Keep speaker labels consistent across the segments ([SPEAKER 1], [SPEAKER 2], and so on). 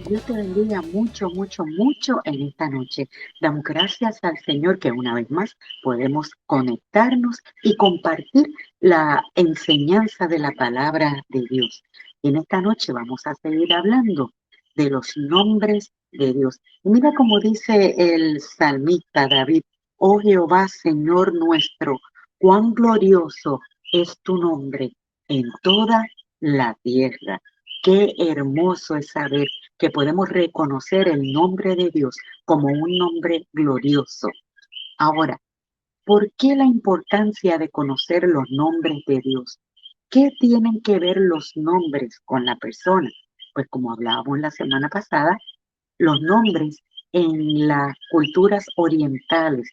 [SPEAKER 1] Dios te bendiga mucho, mucho, mucho en esta noche. Damos gracias al Señor que una vez más podemos conectarnos y compartir la enseñanza de la palabra de Dios. En esta noche vamos a seguir hablando de los nombres de Dios. Y mira cómo dice el salmista David: oh Jehová, Señor nuestro, cuán glorioso es tu nombre en toda la tierra. Qué hermoso es saber que podemos reconocer el nombre de Dios como un nombre glorioso. Ahora, ¿por qué la importancia de conocer los nombres de Dios? ¿Qué tienen que ver los nombres con la persona? Pues como hablábamos la semana pasada, los nombres en las culturas orientales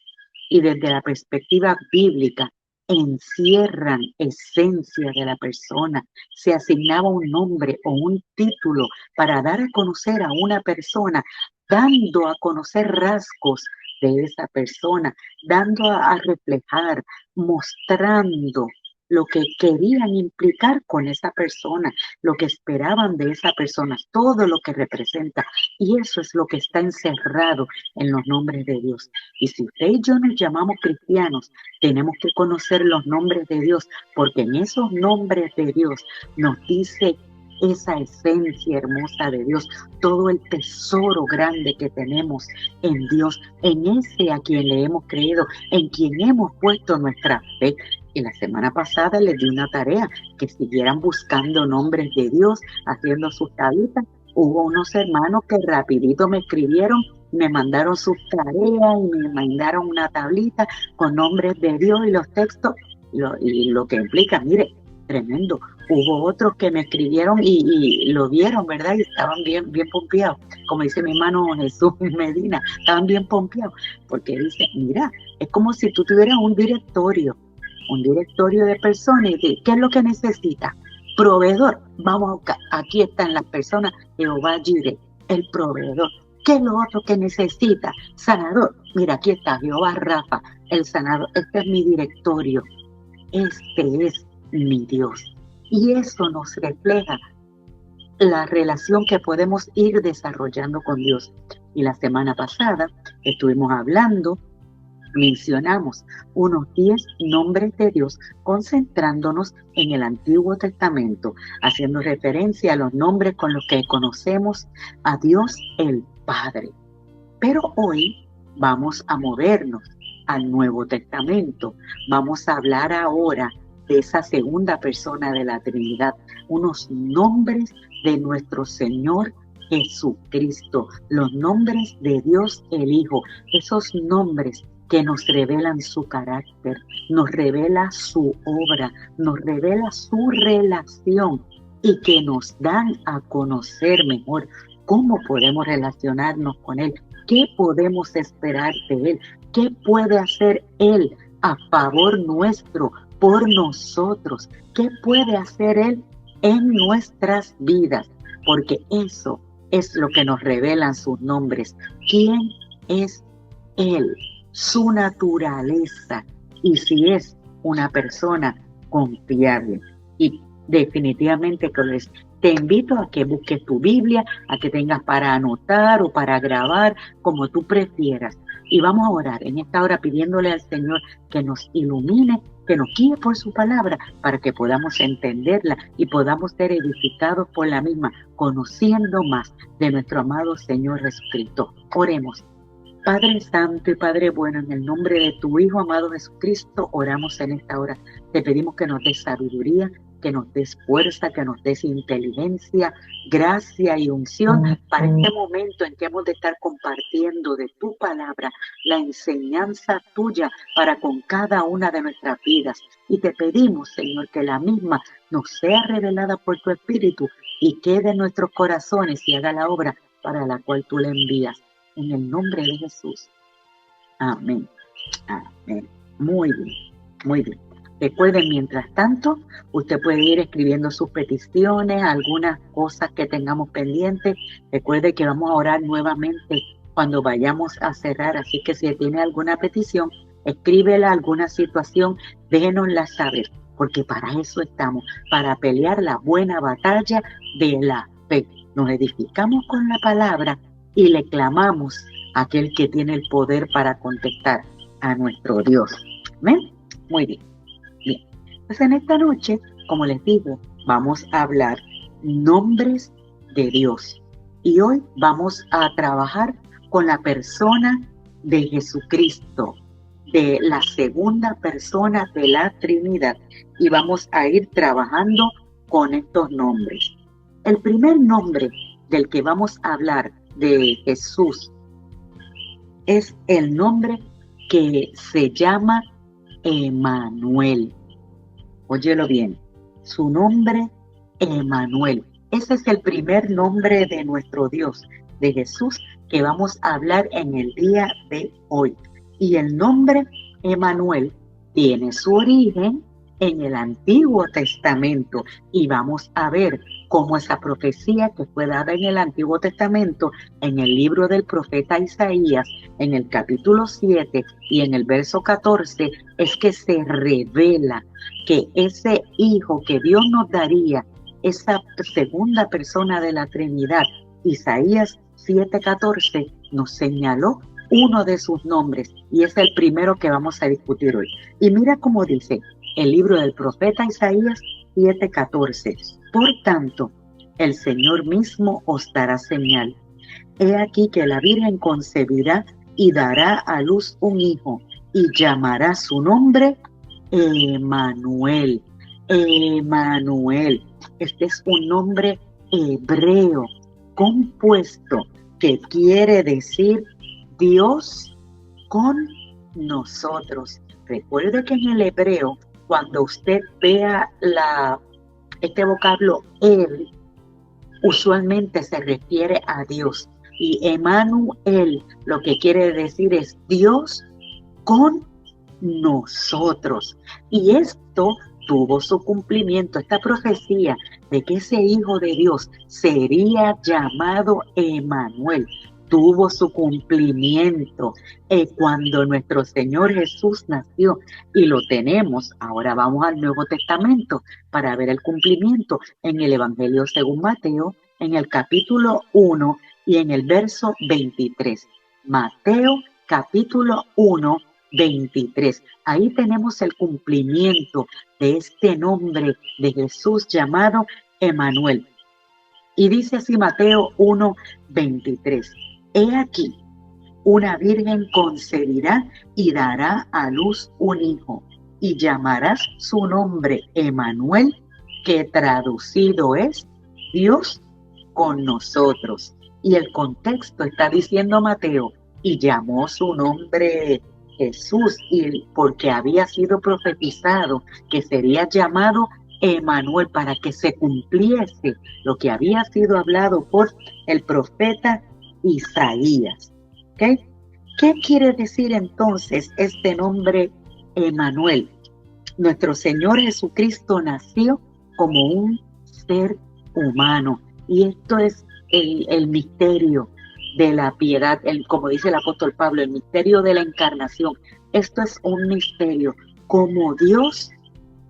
[SPEAKER 1] y desde la perspectiva bíblica encierran esencia de la persona. Se asignaba un nombre o un título para dar a conocer a una persona, dando a conocer rasgos de esa persona, dando a reflejar, mostrando lo que querían implicar con esa persona, lo que esperaban de esa persona, todo lo que representa. Y eso es lo que está encerrado en los nombres de Dios. Y si usted y yo nos llamamos cristianos, tenemos que conocer los nombres de Dios, porque en esos nombres de Dios nos dice esa esencia hermosa de Dios, todo el tesoro grande que tenemos en Dios, en ese a quien le hemos creído, en quien hemos puesto nuestra fe. Y la semana pasada les di una tarea, que siguieran buscando nombres de Dios, haciendo sus tablitas. Hubo unos hermanos que rapidito me escribieron, me mandaron sus tareas y me mandaron una tablita con nombres de Dios y los textos, y lo que implica, mire, tremendo. Hubo otros que me escribieron y lo vieron, ¿verdad? Y estaban bien, bien pompeados. Como dice mi hermano Jesús Medina, estaban bien pompeados, porque dice, mira, es como si tú tuvieras un directorio de personas, y ¿qué es lo que necesita? Proveedor. Vamos a buscar, aquí están las personas, Jehová Jireh, el proveedor. ¿Qué es lo otro que necesita? Sanador. Mira, aquí está Jehová Rafa, el sanador. Este es mi directorio. Este es mi Dios. Y eso nos refleja la relación que podemos ir desarrollando con Dios. Y la semana pasada estuvimos hablando, mencionamos unos 10 nombres de Dios, concentrándonos en el Antiguo Testamento, haciendo referencia a los nombres con los que conocemos a Dios el Padre. Pero hoy vamos a movernos al Nuevo Testamento. Vamos a hablar ahora de esa segunda persona de la Trinidad, unos nombres de nuestro Señor Jesucristo, los nombres de Dios el Hijo, esos nombres que nos revelan su carácter, nos revela su obra, nos revela su relación y que nos dan a conocer mejor cómo podemos relacionarnos con Él, qué podemos esperar de Él, qué puede hacer Él a favor nuestro, por nosotros, qué puede hacer Él en nuestras vidas, porque eso es lo que nos revelan sus nombres. ¿Quién es Él? Su naturaleza, y si es una persona confiable. Y definitivamente que te invito a que busques tu Biblia, a que tengas para anotar o para grabar, como tú prefieras. Y vamos a orar en esta hora pidiéndole al Señor que nos ilumine, que nos guíe por su palabra, para que podamos entenderla y podamos ser edificados por la misma, conociendo más de nuestro amado Señor Jesucristo. Oremos. Padre Santo y Padre bueno, en el nombre de tu Hijo amado Jesucristo, oramos en esta hora. Te pedimos que nos des sabiduría, que nos des fuerza, que nos des inteligencia, gracia y unción para este momento en que hemos de estar compartiendo de tu palabra, la enseñanza tuya para con cada una de nuestras vidas. Y te pedimos, Señor, que la misma nos sea revelada por tu Espíritu y quede en nuestros corazones y haga la obra para la cual tú le envías. En el nombre de Jesús. Amén. Amén. Muy bien, muy bien. Recuerden, mientras tanto, usted puede ir escribiendo sus peticiones, algunas cosas que tengamos pendientes. Recuerde que vamos a orar nuevamente cuando vayamos a cerrar, así que si tiene alguna petición, escríbela, alguna situación, déjenosla saber, porque para eso estamos, para pelear la buena batalla de la fe. nos edificamos con la palabra y le clamamos a aquel que tiene el poder para contestar, a nuestro Dios. ¿Amén? Muy bien. Bien. Pues en esta noche, como les digo, vamos a hablar nombres de Dios. Y hoy vamos a trabajar con la persona de Jesucristo, de la segunda persona de la Trinidad. Y vamos a ir trabajando con estos nombres. El primer nombre del que vamos a hablar de Jesús es el nombre que se llama Emmanuel. Óyelo bien, su nombre Emmanuel. Ese es el primer nombre de nuestro Dios, de Jesús, que vamos a hablar en el día de hoy. Y el nombre Emmanuel tiene su origen en el Antiguo Testamento y vamos a ver cómo esa profecía que fue dada en el Antiguo Testamento, en el libro del profeta Isaías, en el capítulo 7 y en el verso 14, es que se revela que ese hijo que Dios nos daría, esa segunda persona de la Trinidad, Isaías 7:14, nos señaló uno de sus nombres y es el primero que vamos a discutir hoy. Y mira cómo dice el libro del profeta Isaías 7:14. Por tanto, el Señor mismo os dará señal. He aquí que la Virgen concebirá y dará a luz un hijo y llamará su nombre Emmanuel. Emmanuel. Este es un nombre hebreo compuesto que quiere decir Dios con nosotros. Recuerde que en el hebreo, cuando usted vea este vocablo él, usualmente se refiere a Dios. Y Emmanuel lo que quiere decir es Dios con nosotros. Y esto tuvo su cumplimiento, esta profecía de que ese Hijo de Dios sería llamado Emmanuel, tuvo su cumplimiento cuando nuestro Señor Jesús nació y lo tenemos. Ahora vamos al Nuevo Testamento para ver el cumplimiento en el Evangelio según Mateo, en el capítulo 1 y en el verso 23. Mateo capítulo 1, 23. Ahí tenemos el cumplimiento de este nombre de Jesús llamado Emmanuel. Y dice así Mateo 1, 23. He aquí, una virgen concebirá y dará a luz un hijo, y llamarás su nombre Emmanuel, que traducido es Dios con nosotros. Y el contexto está diciendo Mateo, y llamó su nombre Jesús, y porque había sido profetizado que sería llamado Emmanuel, para que se cumpliese lo que había sido hablado por el profeta Isaías. ¿Okay? ¿Qué quiere decir entonces este nombre Emmanuel? Nuestro Señor Jesucristo nació como un ser humano, y esto es el misterio de la piedad, como dice el apóstol Pablo, el misterio de la encarnación. Esto es un misterio, como Dios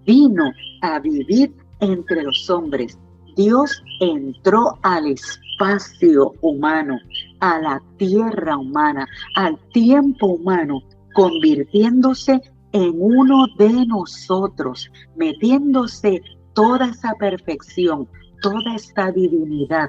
[SPEAKER 1] vino a vivir entre los hombres. Dios entró al espacio humano, a la tierra humana, al tiempo humano, convirtiéndose en uno de nosotros, metiéndose toda esa perfección, toda esta divinidad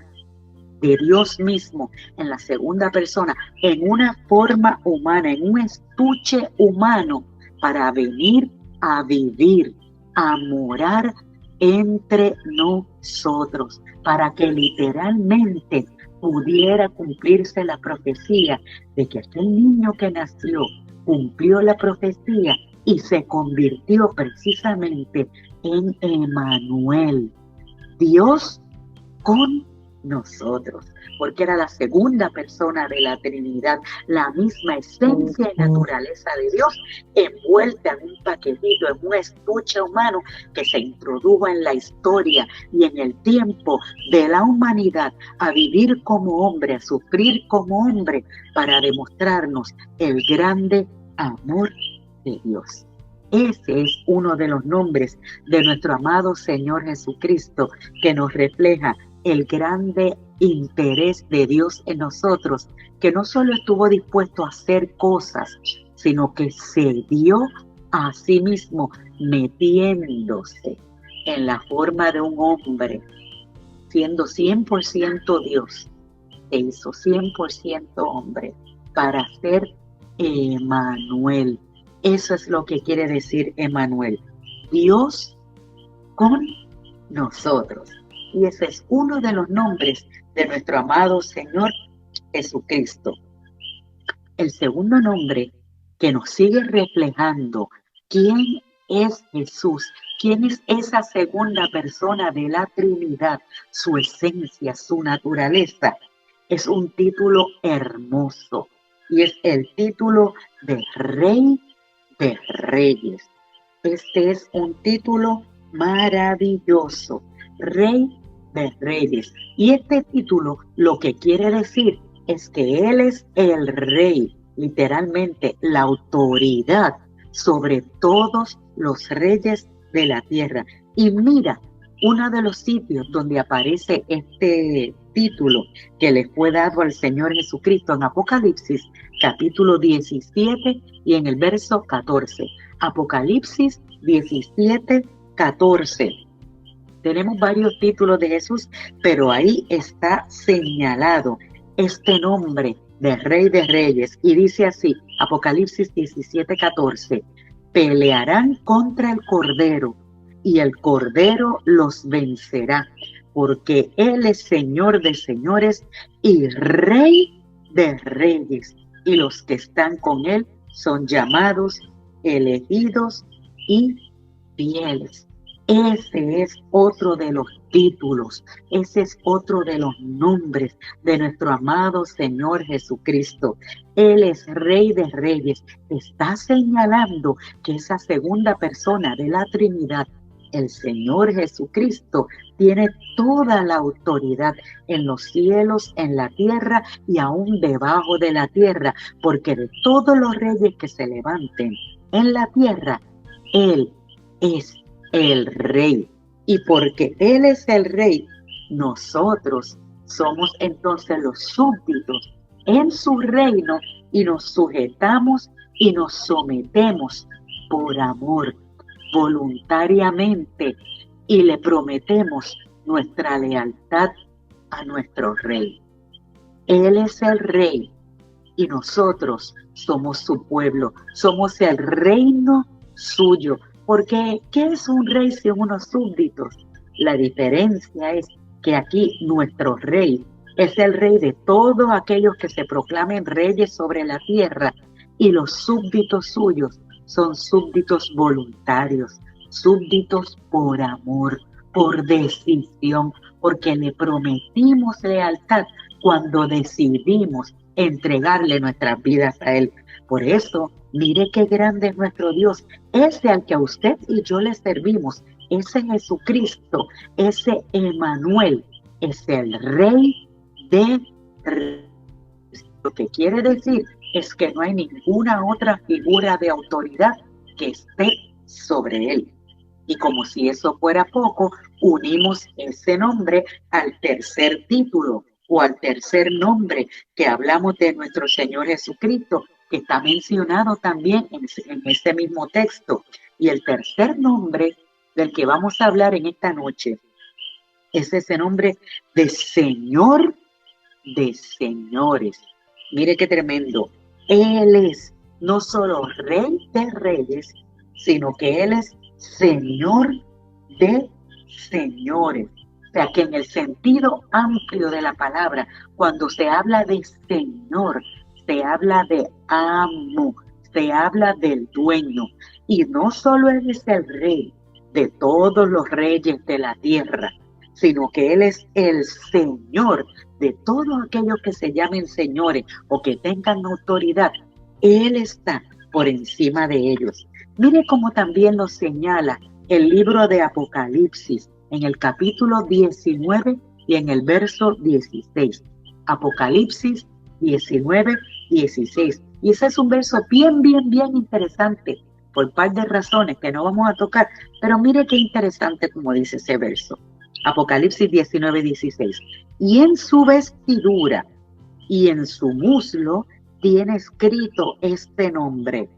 [SPEAKER 1] de Dios mismo en la segunda persona, en una forma humana, en un estuche humano, para venir a vivir, a morar entre nosotros, para que literalmente pudiera cumplirse la profecía de que aquel niño que nació cumplió la profecía y se convirtió precisamente en Emmanuel, Dios con nosotros, porque era la segunda persona de la Trinidad, la misma esencia y naturaleza de Dios, envuelta en un paquetito, en un estuche humano que se introdujo en la historia y en el tiempo de la humanidad a vivir como hombre, a sufrir como hombre, para demostrarnos el grande amor de Dios. Ese es uno de los nombres de nuestro amado Señor Jesucristo, que nos refleja el grande interés de Dios en nosotros, que no solo estuvo dispuesto a hacer cosas, sino que se dio a sí mismo metiéndose en la forma de un hombre, siendo 100% Dios, se hizo 100% hombre para ser Emmanuel. Eso es lo que quiere decir Emmanuel, Dios con nosotros. Y ese es uno de los nombres de nuestro amado Señor Jesucristo. El segundo nombre que nos sigue reflejando quién es Jesús, quién es esa segunda persona de la Trinidad, su esencia, su naturaleza, es un título hermoso y es el título de Rey de Reyes. Este es un título maravilloso, Rey de Reyes. Y este título lo que quiere decir es que Él es el Rey, literalmente la autoridad sobre todos los reyes de la tierra. Y mira, uno de los sitios donde aparece este título que le fue dado al Señor Jesucristo en Apocalipsis, capítulo 17 y en el verso 14. Apocalipsis 17, 14. Tenemos varios títulos de Jesús, pero ahí está señalado este nombre de Rey de Reyes. Y dice así, Apocalipsis 17, 14. Pelearán contra el Cordero y el Cordero los vencerá, porque Él es Señor de señores y Rey de reyes. Y los que están con Él son llamados, elegidos y fieles. Ese es otro de los títulos, ese es otro de los nombres de nuestro amado Señor Jesucristo. Él es Rey de Reyes. Está señalando que esa segunda persona de la Trinidad, el Señor Jesucristo, tiene toda la autoridad en los cielos, en la tierra y aún debajo de la tierra, porque de todos los reyes que se levanten en la tierra, Él es el Rey. Y porque Él es el Rey, nosotros somos entonces los súbditos en su reino y nos sujetamos y nos sometemos por amor, voluntariamente, y le prometemos nuestra lealtad a nuestro Rey. Él es el Rey y nosotros somos su pueblo, somos el reino suyo. Porque, ¿qué es un rey sin unos súbditos? La diferencia es que aquí nuestro rey es el rey de todos aquellos que se proclamen reyes sobre la tierra, y los súbditos suyos son súbditos voluntarios, súbditos por amor, por decisión, porque le prometimos lealtad cuando decidimos entregarle nuestras vidas a Él. Por eso, mire qué grande es nuestro Dios, ese al que a usted y yo le servimos, ese Jesucristo, ese Emmanuel, es el Rey de Reyes. Lo que quiere decir es que no hay ninguna otra figura de autoridad que esté sobre Él. Y como si eso fuera poco, unimos ese nombre al tercer título o al tercer nombre que hablamos de nuestro Señor Jesucristo, que está mencionado también en ese mismo texto. Y el tercer nombre del que vamos a hablar en esta noche es ese nombre de Señor de señores. Mire qué tremendo. Él es no solo Rey de Reyes, sino que Él es Señor de señores. O sea que en el sentido amplio de la palabra, cuando se habla de Señor, se habla de amo, se habla del dueño. Y no solo Él es el Rey de todos los reyes de la tierra, sino que Él es el Señor de todos aquellos que se llamen señores o que tengan autoridad. Él está por encima de ellos. Mire cómo también lo señala el libro de Apocalipsis en el capítulo 19 y en el verso 16. Apocalipsis 19, 16. Y ese es un verso bien interesante por par de razones que no vamos a tocar. Pero mire qué interesante como dice ese verso. Apocalipsis 19:16. Y en su vestidura y en su muslo tiene escrito este nombre: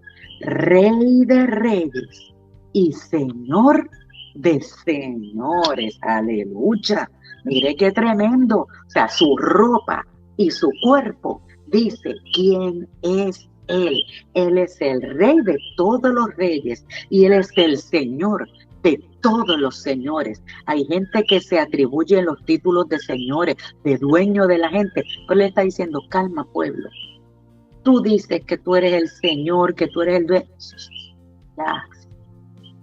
[SPEAKER 1] Rey de Reyes y Señor de Señores. Aleluya. Mire qué tremendo. O sea, su ropa y su cuerpo dice quién es Él. Él es el Rey de todos los reyes y Él es el Señor de todos los señores. Hay gente que se atribuye los títulos de señores, de dueño de la gente, pero le está diciendo: calma, pueblo. Tú dices que tú eres el Señor, que tú eres el dueño. Ya.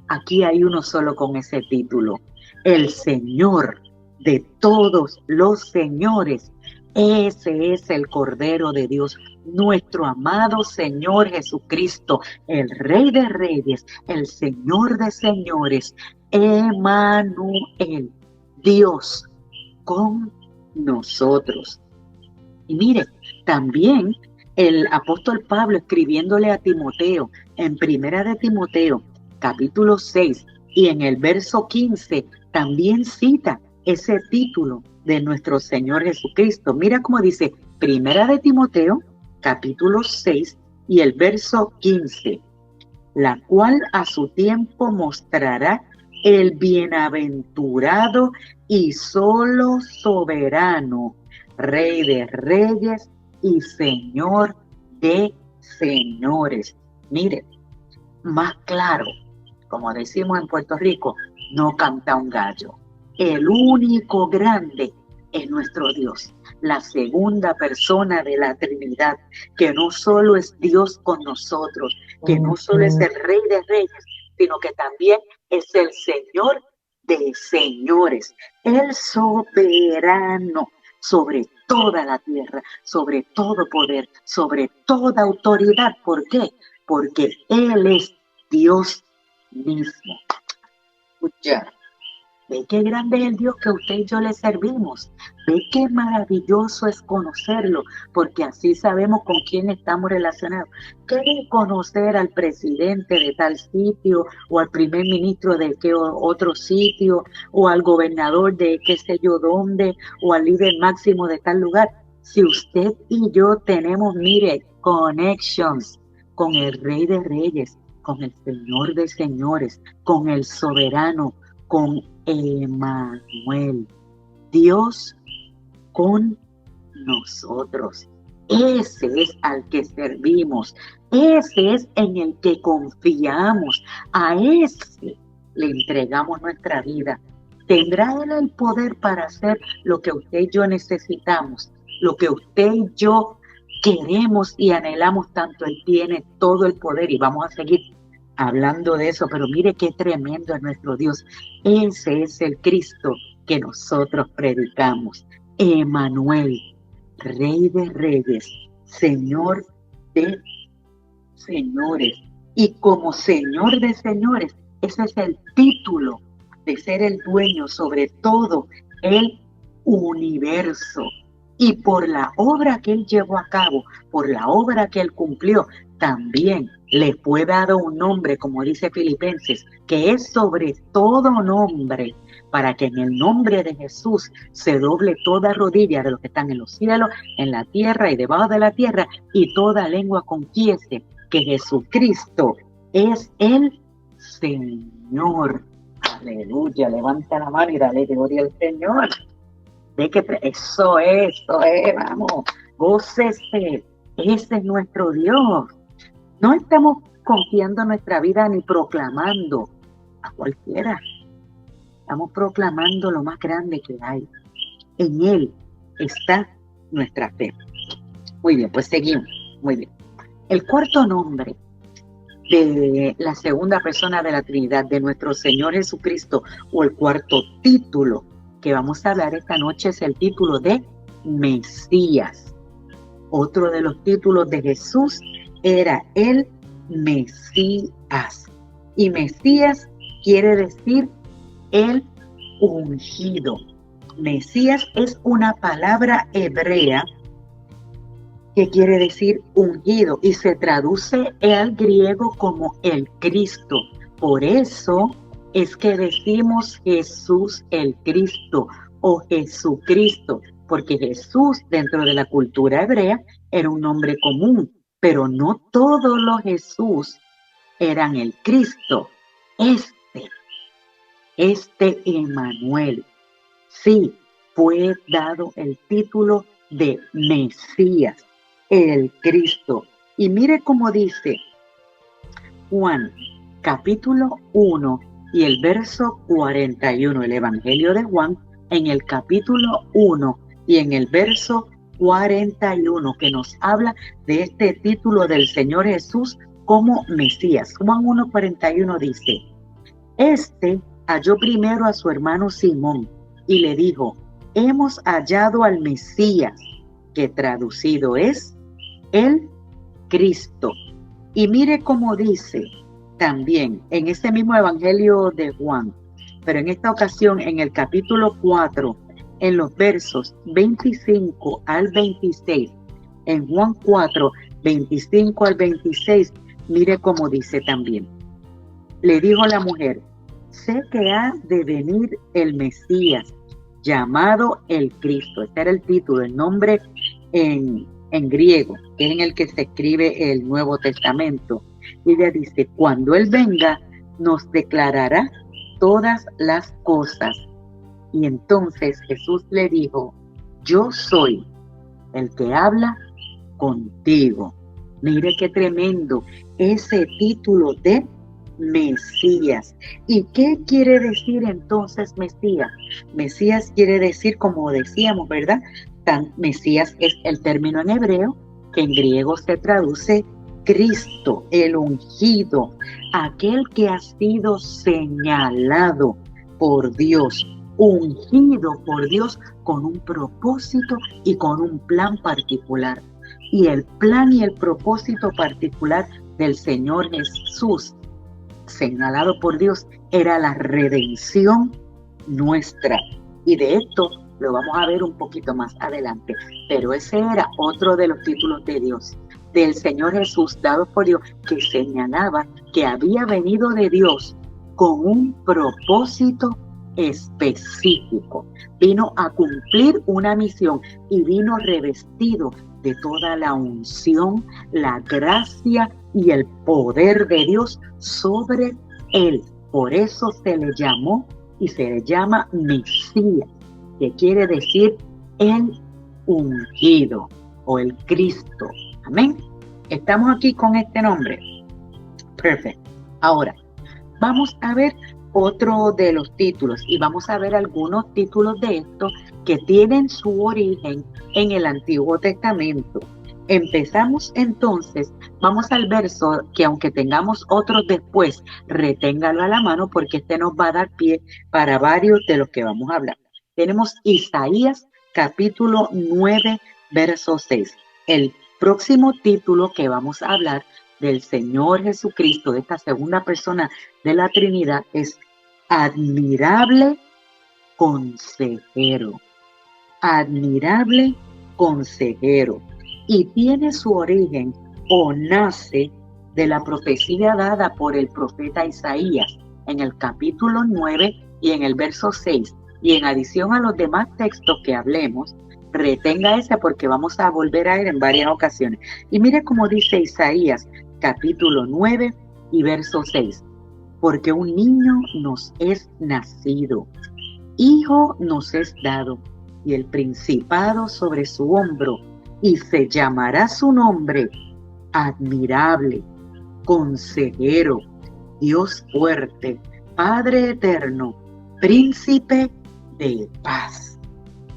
[SPEAKER 1] Aquí hay uno solo con ese título: el Señor de todos los señores. Ese es el Cordero de Dios, nuestro amado Señor Jesucristo, el Rey de Reyes, el Señor de Señores, Emmanuel, Dios con nosotros. Y mire, también el apóstol Pablo, escribiéndole a Timoteo, en Primera de Timoteo, capítulo 6, y en el verso 15, también cita ese título de nuestro Señor Jesucristo. Mira cómo dice Primera de Timoteo, capítulo 6, y el verso 15, la cual a su tiempo mostrará el bienaventurado y solo soberano, Rey de Reyes y Señor de Señores. Mire, más claro, como decimos en Puerto Rico, no canta un gallo. El único grande es nuestro Dios, la segunda persona de la Trinidad, que no solo es Dios con nosotros, que no solo es el Rey de Reyes, sino que también es el Señor de señores, el soberano sobre toda la tierra, sobre todo poder, sobre toda autoridad. ¿Por qué? Porque Él es Dios mismo. Escucha. Ve qué grande es el Dios que usted y yo le servimos. Ve qué maravilloso es conocerlo, porque así sabemos con quién estamos relacionados. ¿Qué de conocer al presidente de tal sitio, o al primer ministro de qué otro sitio, o al gobernador de qué sé yo dónde, o al líder máximo de tal lugar? Si usted y yo tenemos, mire, connections con el Rey de Reyes, con el Señor de Señores, con el Soberano, con Emmanuel, Dios con nosotros. Ese es al que servimos, ese es en el que confiamos, a ese le entregamos nuestra vida. ¿Tendrá Él el poder para hacer lo que usted y yo necesitamos, lo que usted y yo queremos y anhelamos tanto? Él tiene todo el poder y vamos a seguir hablando de eso, pero mire qué tremendo es nuestro Dios. Ese es el Cristo que nosotros predicamos. Emmanuel, Rey de Reyes, Señor de Señores. Y como Señor de Señores, ese es el título de ser el dueño sobre todo el universo. Y por la obra que Él llevó a cabo, por la obra que Él cumplió, también le fue dado un nombre, como dice Filipenses, que es sobre todo nombre, para que en el nombre de Jesús se doble toda rodilla de los que están en los cielos, en la tierra y debajo de la tierra, y toda lengua confiese que Jesucristo es el Señor. Aleluya, levanta la mano y dale gloria al Señor. De que eso es, vamos, gócese, ese es nuestro Dios. No estamos confiando nuestra vida ni proclamando a cualquiera. Estamos proclamando lo más grande que hay. En Él está nuestra fe. Muy bien, pues seguimos. Muy bien. El cuarto nombre de la segunda persona de la Trinidad, de nuestro Señor Jesucristo, o el cuarto título que vamos a hablar esta noche, es el título de Mesías. Otro de los títulos de Jesús era el Mesías. Y Mesías quiere decir el ungido. Mesías es una palabra hebrea que quiere decir ungido y se traduce al griego como el Cristo. Por eso es que decimos Jesús el Cristo o Jesucristo, porque Jesús dentro de la cultura hebrea era un nombre común, pero no todos los Jesús eran el Cristo. Este Emmanuel, sí, fue dado el título de Mesías, el Cristo. Y mire cómo dice Juan, capítulo 1 y el verso 41, el Evangelio de Juan, en el capítulo 1 y en el verso 41, que nos habla de este título del Señor Jesús como Mesías. Juan 1:41 dice, este halló primero a su hermano Simón y le dijo, hemos hallado al Mesías, que traducido es el Cristo. Y mire cómo dice también en ese mismo Evangelio de Juan, pero en esta ocasión en el capítulo 4, en los versos 25 al 26, en Juan 4, 25 al 26, mire cómo dice también. Le dijo la mujer, sé que ha de venir el Mesías, llamado el Cristo. Este era el título, el nombre en griego, que es en el que se escribe el Nuevo Testamento. Y ella dice, cuando Él venga, nos declarará todas las cosas. Y entonces Jesús le dijo, yo soy el que habla contigo. Mire qué tremendo ese título de Mesías. ¿Y qué quiere decir entonces Mesías? Mesías quiere decir, como decíamos, ¿verdad? Mesías es el término en hebreo que en griego se traduce Cristo, el ungido, aquel que ha sido señalado por Dios, ungido por Dios con un propósito y con un plan particular. Y el plan y el propósito particular del Señor Jesús, señalado por Dios, era la redención nuestra. Y de esto lo vamos a ver un poquito más adelante. Pero ese era otro de los títulos de Dios, del Señor Jesús, dado por Dios, que señalaba que había venido de Dios con un propósito específico. Vino a cumplir una misión y vino revestido de toda la unción, la gracia y el poder de Dios sobre él. Por eso se le llamó y se le llama Mesías, que quiere decir el ungido o el Cristo. Amén. Estamos aquí con este nombre. Perfecto. Ahora, vamos a ver otro de los títulos y vamos a ver algunos títulos de estos que tienen su origen en el Antiguo Testamento. Empezamos entonces, vamos al verso que aunque tengamos otros después, reténgalo a la mano porque este nos va a dar pie para varios de los que vamos a hablar. Tenemos Isaías capítulo 9, verso 6. El próximo título que vamos a hablar del Señor Jesucristo, de esta segunda persona de la Trinidad, es admirable consejero. Admirable consejero. Y tiene su origen o nace de la profecía dada por el profeta Isaías en el capítulo 9 y en el verso 6. Y en adición a los demás textos que hablemos, retenga ese porque vamos a volver a él en varias ocasiones. Y mire cómo dice Isaías, capítulo 9 y verso 6. Porque un niño nos es nacido, hijo nos es dado, y el principado sobre su hombro, y se llamará su nombre, admirable, consejero, Dios fuerte, Padre eterno, príncipe de paz.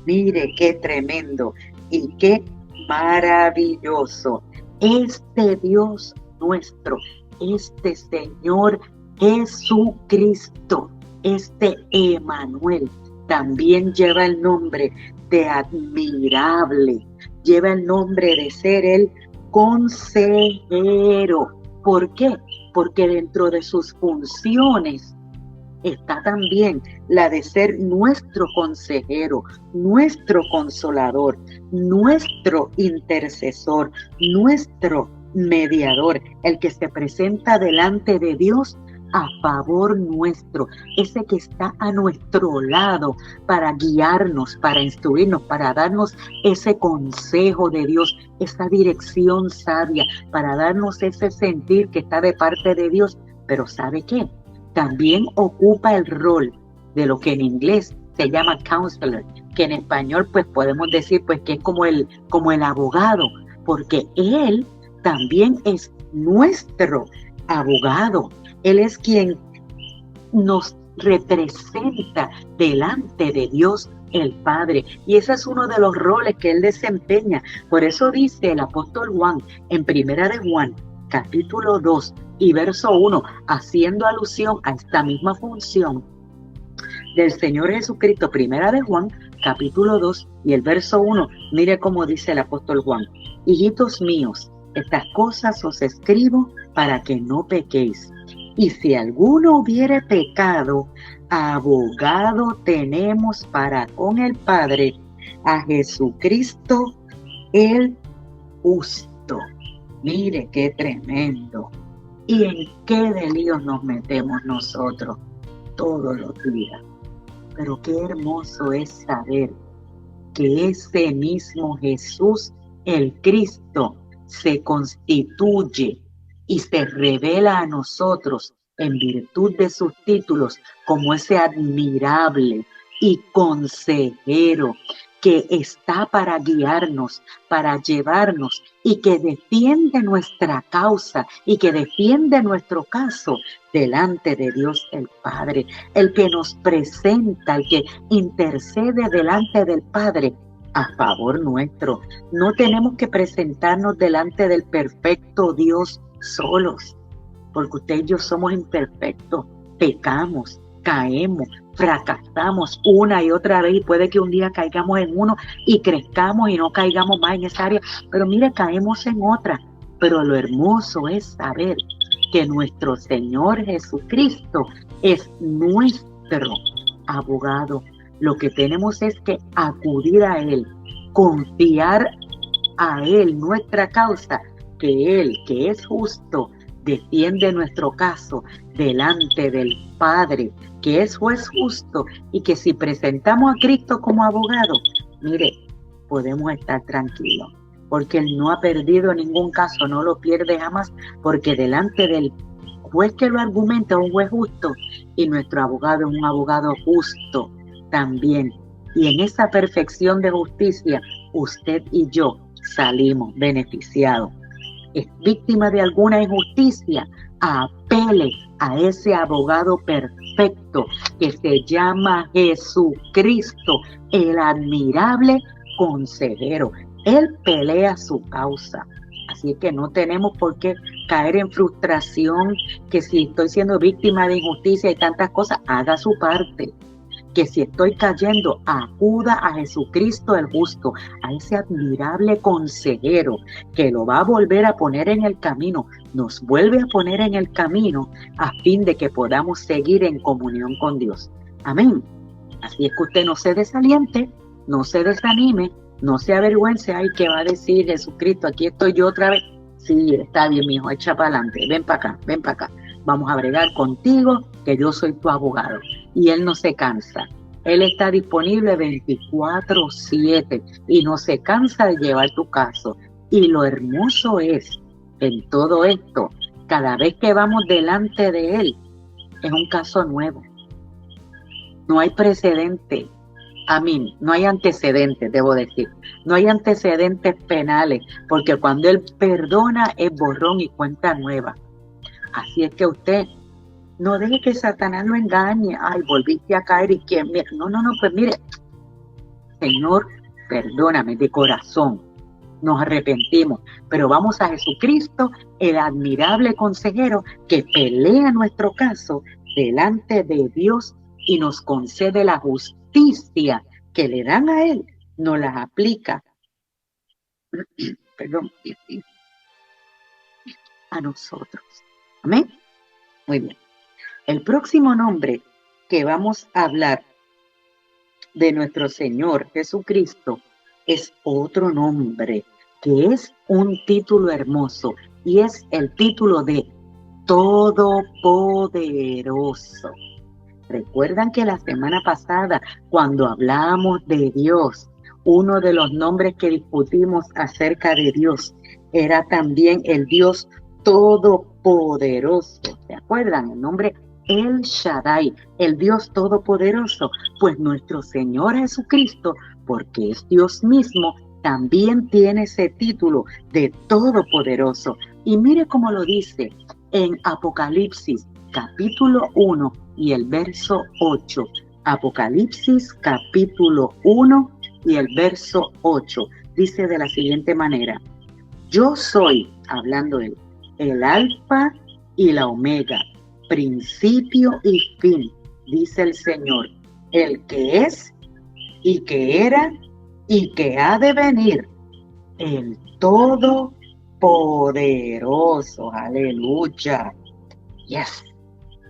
[SPEAKER 1] Mire qué tremendo y qué maravilloso. Este Dios nuestro, este Señor Jesucristo, este Emmanuel, también lleva el nombre de admirable, lleva el nombre de ser el consejero. ¿Por qué? Porque dentro de sus funciones está también la de ser nuestro consejero, nuestro consolador, nuestro intercesor, nuestro mediador, el que se presenta delante de Dios a favor nuestro, ese que está a nuestro lado para guiarnos, para instruirnos, para darnos ese consejo de Dios, esa dirección sabia, para darnos ese sentir que está de parte de Dios. Pero ¿sabe qué? También ocupa el rol de lo que en inglés se llama counselor, que en español pues podemos decir pues que es como el abogado, porque él también es nuestro abogado. Él es quien nos representa delante de Dios el Padre. Y ese es uno de los roles que él desempeña. Por eso dice el apóstol Juan en Primera de Juan, capítulo 2 y verso 1, haciendo alusión a esta misma función del Señor Jesucristo. Primera de Juan, capítulo 2 y el verso 1. Mire cómo dice el apóstol Juan: hijitos míos, estas cosas os escribo para que no pequéis. Y si alguno hubiere pecado, abogado tenemos para con el Padre, a Jesucristo el justo. Mire qué tremendo. ¿Y en qué de líos nos metemos nosotros todos los días? Pero qué hermoso es saber que ese mismo Jesús, el Cristo, se constituye y se revela a nosotros en virtud de sus títulos como ese admirable y consejero que está para guiarnos, para llevarnos y que defiende nuestra causa y que defiende nuestro caso delante de Dios el Padre, el que nos presenta, el que intercede delante del Padre a favor nuestro. No tenemos que presentarnos delante del perfecto Dios solos, porque usted y yo somos imperfectos, pecamos, caemos, fracasamos una y otra vez, y puede que un día caigamos en uno y crezcamos y no caigamos más en esa área, pero mire, caemos en otra. Pero lo hermoso es saber que nuestro Señor Jesucristo es nuestro abogado. Lo que tenemos es que acudir a Él, confiar a Él nuestra causa, que Él, que es justo, defiende nuestro caso delante del Padre, que es juez justo, y que si presentamos a Cristo como abogado, mire, podemos estar tranquilos, porque Él no ha perdido ningún caso, no lo pierde jamás, porque delante del juez que lo argumenta es un juez justo, y nuestro abogado es un abogado justo también. Y en esa perfección de justicia, usted y yo salimos beneficiados. Es víctima de alguna injusticia, apele a ese abogado perfecto que se llama Jesucristo, el admirable consejero. Él pelea su causa. Así que no tenemos por qué caer en frustración, que si estoy siendo víctima de injusticia y tantas cosas, haga su parte. Que si estoy cayendo, acuda a Jesucristo el justo, a ese admirable consejero que lo va a volver a poner en el camino, nos vuelve a poner en el camino a fin de que podamos seguir en comunión con Dios. Amén. Así es que usted no se desaliente, no se desanime, no se avergüence. Ay, ¿qué va a decir Jesucristo? Aquí estoy yo otra vez. Sí, está bien, mijo, echa para adelante, ven para acá, ven para acá. Vamos a bregar contigo, que yo soy tu abogado. Y Él no se cansa. Él está disponible 24/7 y no se cansa de llevar tu caso. Y lo hermoso es, en todo esto, cada vez que vamos delante de Él, es un caso nuevo. No hay precedente. No hay antecedentes, debo decir. No hay antecedentes penales, porque cuando Él perdona es borrón y cuenta nueva. Así es que usted no deje que Satanás lo engañe. Ay, volviste a caer y quién. No, pues mire, Señor, perdóname de corazón. Nos arrepentimos, pero vamos a Jesucristo, el admirable consejero que pelea nuestro caso delante de Dios y nos concede la justicia que le dan a Él, nos las aplica, perdón, a nosotros. Amén. Muy bien. El próximo nombre que vamos a hablar de nuestro Señor Jesucristo es otro nombre, que es un título hermoso, y es el título de todopoderoso. Recuerdan que la semana pasada, cuando hablamos de Dios, uno de los nombres que discutimos acerca de Dios era también el Dios todopoderoso. ¿Se acuerdan? El nombre El Shaddai, el Dios todopoderoso. Pues nuestro Señor Jesucristo, porque es Dios mismo, también tiene ese título de todopoderoso. Y mire cómo lo dice en Apocalipsis, capítulo 1 y el verso 8. Apocalipsis, capítulo 1 y el verso 8. Dice de la siguiente manera: yo soy, hablando él, el alfa y la omega, principio y fin, dice el Señor, el que es y que era y que ha de venir, el todopoderoso. Aleluya. Yes.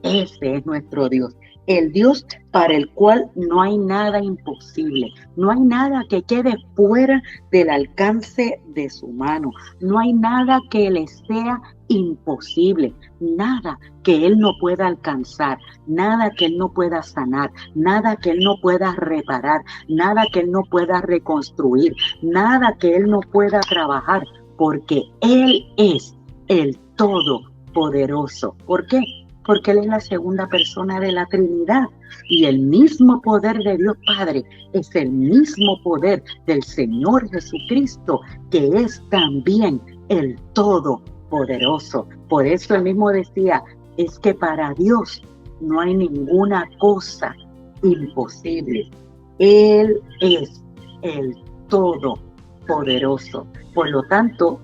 [SPEAKER 1] Ese es nuestro Dios, el Dios para el cual no hay nada imposible, no hay nada que quede fuera del alcance de su mano, no hay nada que le sea imposible, nada que Él no pueda alcanzar, nada que Él no pueda sanar, nada que Él no pueda reparar, nada que Él no pueda reconstruir, nada que Él no pueda trabajar, porque Él es el Todopoderoso. ¿Por qué? Porque Él es la segunda persona de la Trinidad y el mismo poder de Dios Padre es el mismo poder del Señor Jesucristo, que es también el Todopoderoso. Por eso Él mismo decía, es que para Dios no hay ninguna cosa imposible. Él es el Todopoderoso. Por lo tanto,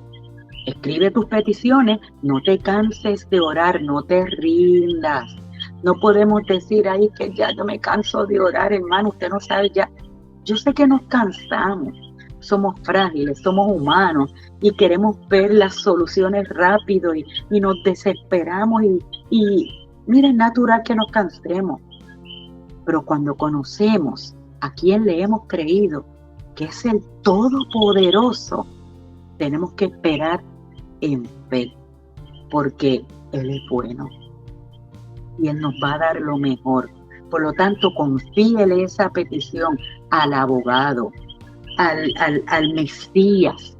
[SPEAKER 1] escribe tus peticiones, no te canses de orar, no te rindas. No podemos decir, ay, que ya yo me canso de orar, hermano, usted no sabe ya. Yo sé que nos cansamos, somos frágiles, somos humanos y queremos ver las soluciones rápido y nos desesperamos y mira, es natural que nos cansemos. Pero cuando conocemos a quien le hemos creído, que es el Todopoderoso, tenemos que esperar en fe, porque Él es bueno y Él nos va a dar lo mejor. Por lo tanto, confíele esa petición al abogado, al Mesías,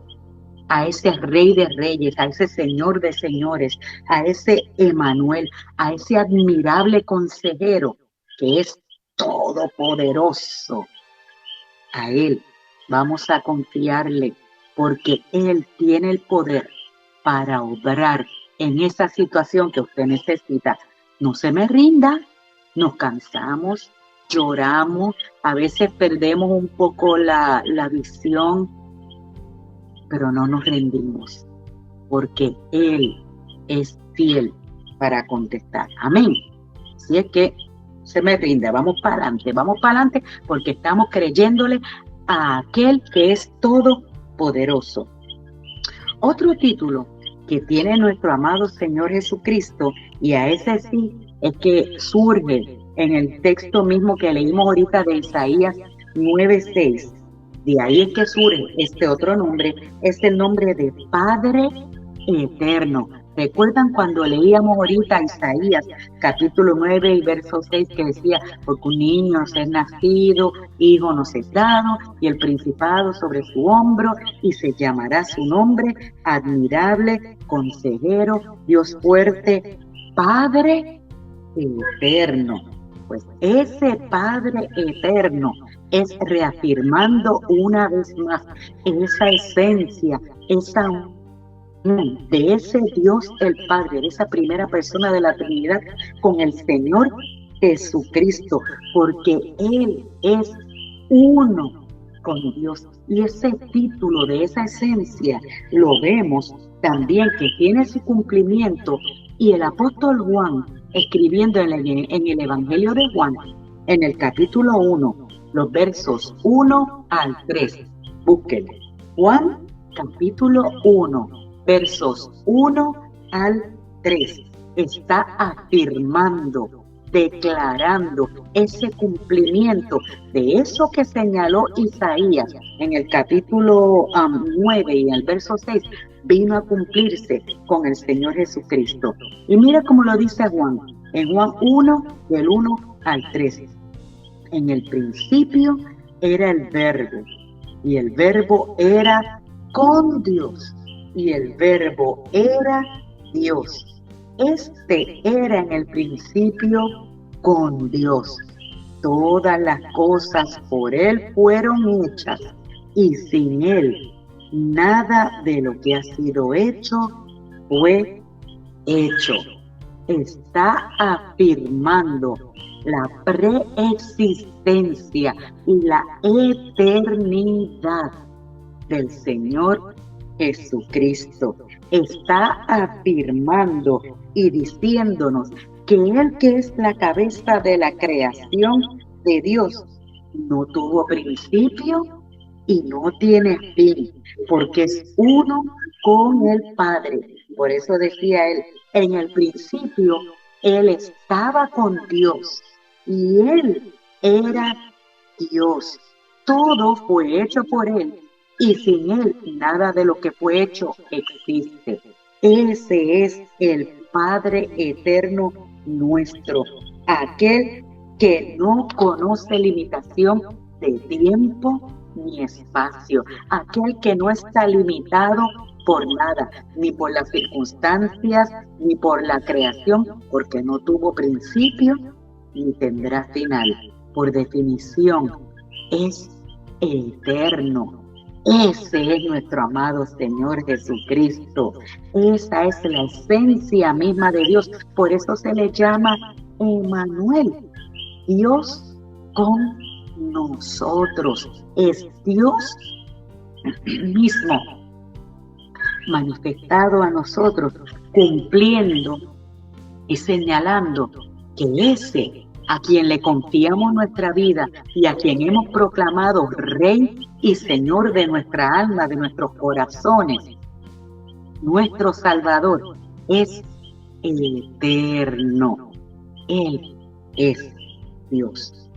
[SPEAKER 1] a ese Rey de Reyes, a ese Señor de Señores, a ese Emanuel, a ese admirable consejero que es todopoderoso. A Él vamos a confiarle, porque Él tiene el poder para obrar en esa situación que usted necesita. No se me rinda, nos cansamos, lloramos, a veces perdemos un poco la visión, pero no nos rendimos, porque Él es fiel para contestar. Amén. Así es que se me rinda, vamos para adelante, porque estamos creyéndole a aquel que es todopoderoso. Otro título que tiene nuestro amado Señor Jesucristo, y a ese sí es que surge en el texto mismo que leímos ahorita de Isaías 9:6. De ahí es que surge este otro nombre, es el nombre de Padre Eterno. ¿Recuerdan cuando leíamos ahorita Isaías capítulo 9 y verso 6 que decía, porque un niño nos es nacido, hijo nos es dado, y el principado sobre su hombro, y se llamará su nombre, admirable, consejero, Dios fuerte, Padre Eterno? Pues ese Padre Eterno es reafirmando una vez más esa esencia, esa de ese Dios el Padre, de esa primera persona de la Trinidad con el Señor Jesucristo, porque Él es uno con Dios. Y ese título de esa esencia lo vemos también que tiene su cumplimiento, y el apóstol Juan, escribiendo en el Evangelio de Juan, en el capítulo 1, los versos 1 al 3. Búsquenlo. Juan, capítulo 1. Versos 1 al 3, está afirmando, declarando ese cumplimiento de eso que señaló Isaías en el capítulo 9 y el verso 6, vino a cumplirse con el Señor Jesucristo. Y mira cómo lo dice Juan, en Juan 1, del 1 al 3. En el principio era el Verbo, y el Verbo era con Dios, y el Verbo era Dios. Este era en el principio con Dios. Todas las cosas por Él fueron hechas, y sin Él nada de lo que ha sido hecho fue hecho. Está afirmando la preexistencia y la eternidad del Señor Jesucristo. Está afirmando y diciéndonos que Él, que es la cabeza de la creación de Dios, no tuvo principio y no tiene fin, porque es uno con el Padre. Por eso decía Él, en el principio Él estaba con Dios y Él era Dios. Todo fue hecho por Él y sin Él nada de lo que fue hecho existe. Ese es el Padre eterno nuestro, aquel que no conoce limitación de tiempo ni espacio, aquel que no está limitado por nada, ni por las circunstancias, ni por la creación, porque no tuvo principio ni tendrá final. Por definición, es eterno. Ese es nuestro amado Señor Jesucristo. Esa es la esencia misma de Dios. Por eso se le llama Emmanuel, Dios con nosotros. Es Dios mismo manifestado a nosotros, cumpliendo y señalando que ese a quien le confiamos nuestra vida y a quien hemos proclamado Rey y Señor de nuestra alma, de nuestros corazones, nuestro Salvador, es eterno. Él es Dios.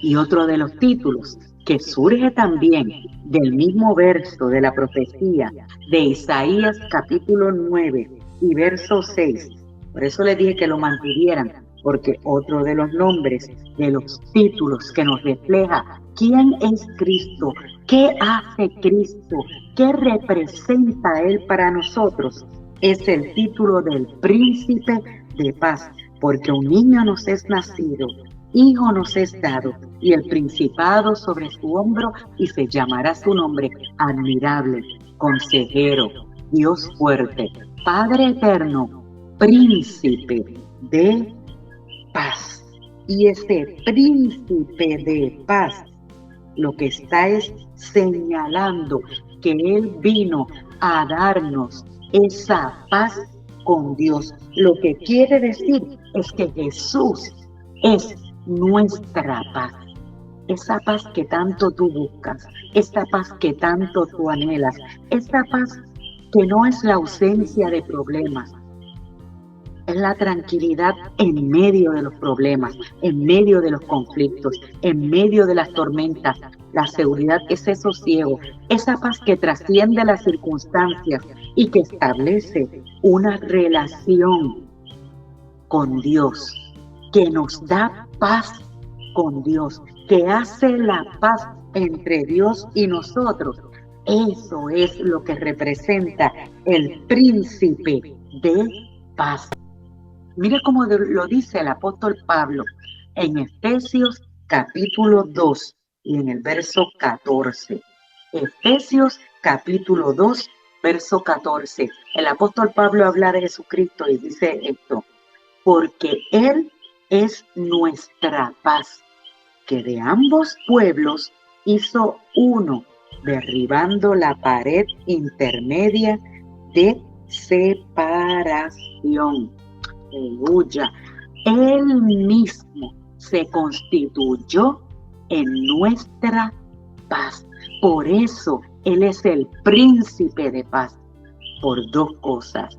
[SPEAKER 1] Y otro de los títulos que surge también del mismo verso de la profecía de Isaías capítulo 9 y verso 6. Por eso les dije que lo mantuvieran, porque otro de los nombres, de los títulos que nos refleja quién es Cristo, qué hace Cristo, qué representa Él para nosotros, es el título del Príncipe de Paz, porque un niño nos es nacido, hijo nos es dado, y el principado sobre su hombro, y se llamará su nombre Admirable, Consejero, Dios fuerte, Padre eterno, Príncipe de Paz. Y ese Príncipe de Paz lo que está es señalando que Él vino a darnos esa paz con Dios. Lo que quiere decir es que Jesús es nuestra paz. Esa paz que tanto tú buscas, esa paz que tanto tú anhelas, esa paz que no es la ausencia de problemas, es la tranquilidad en medio de los problemas, en medio de los conflictos, en medio de las tormentas. La seguridad es ese sosiego, esa paz que trasciende las circunstancias y que establece una relación con Dios, que nos da paz con Dios, que hace la paz entre Dios y nosotros. Eso es lo que representa el Príncipe de Paz. Mire cómo lo dice el apóstol Pablo en Efesios capítulo 2 y en el verso 14. Efesios capítulo 2, verso 14. El apóstol Pablo habla de Jesucristo y dice esto: porque Él es nuestra paz, que de ambos pueblos hizo uno, derribando la pared intermedia de separación. Aleluya. Él mismo se constituyó en nuestra paz. Por eso Él es el Príncipe de Paz. Por dos cosas,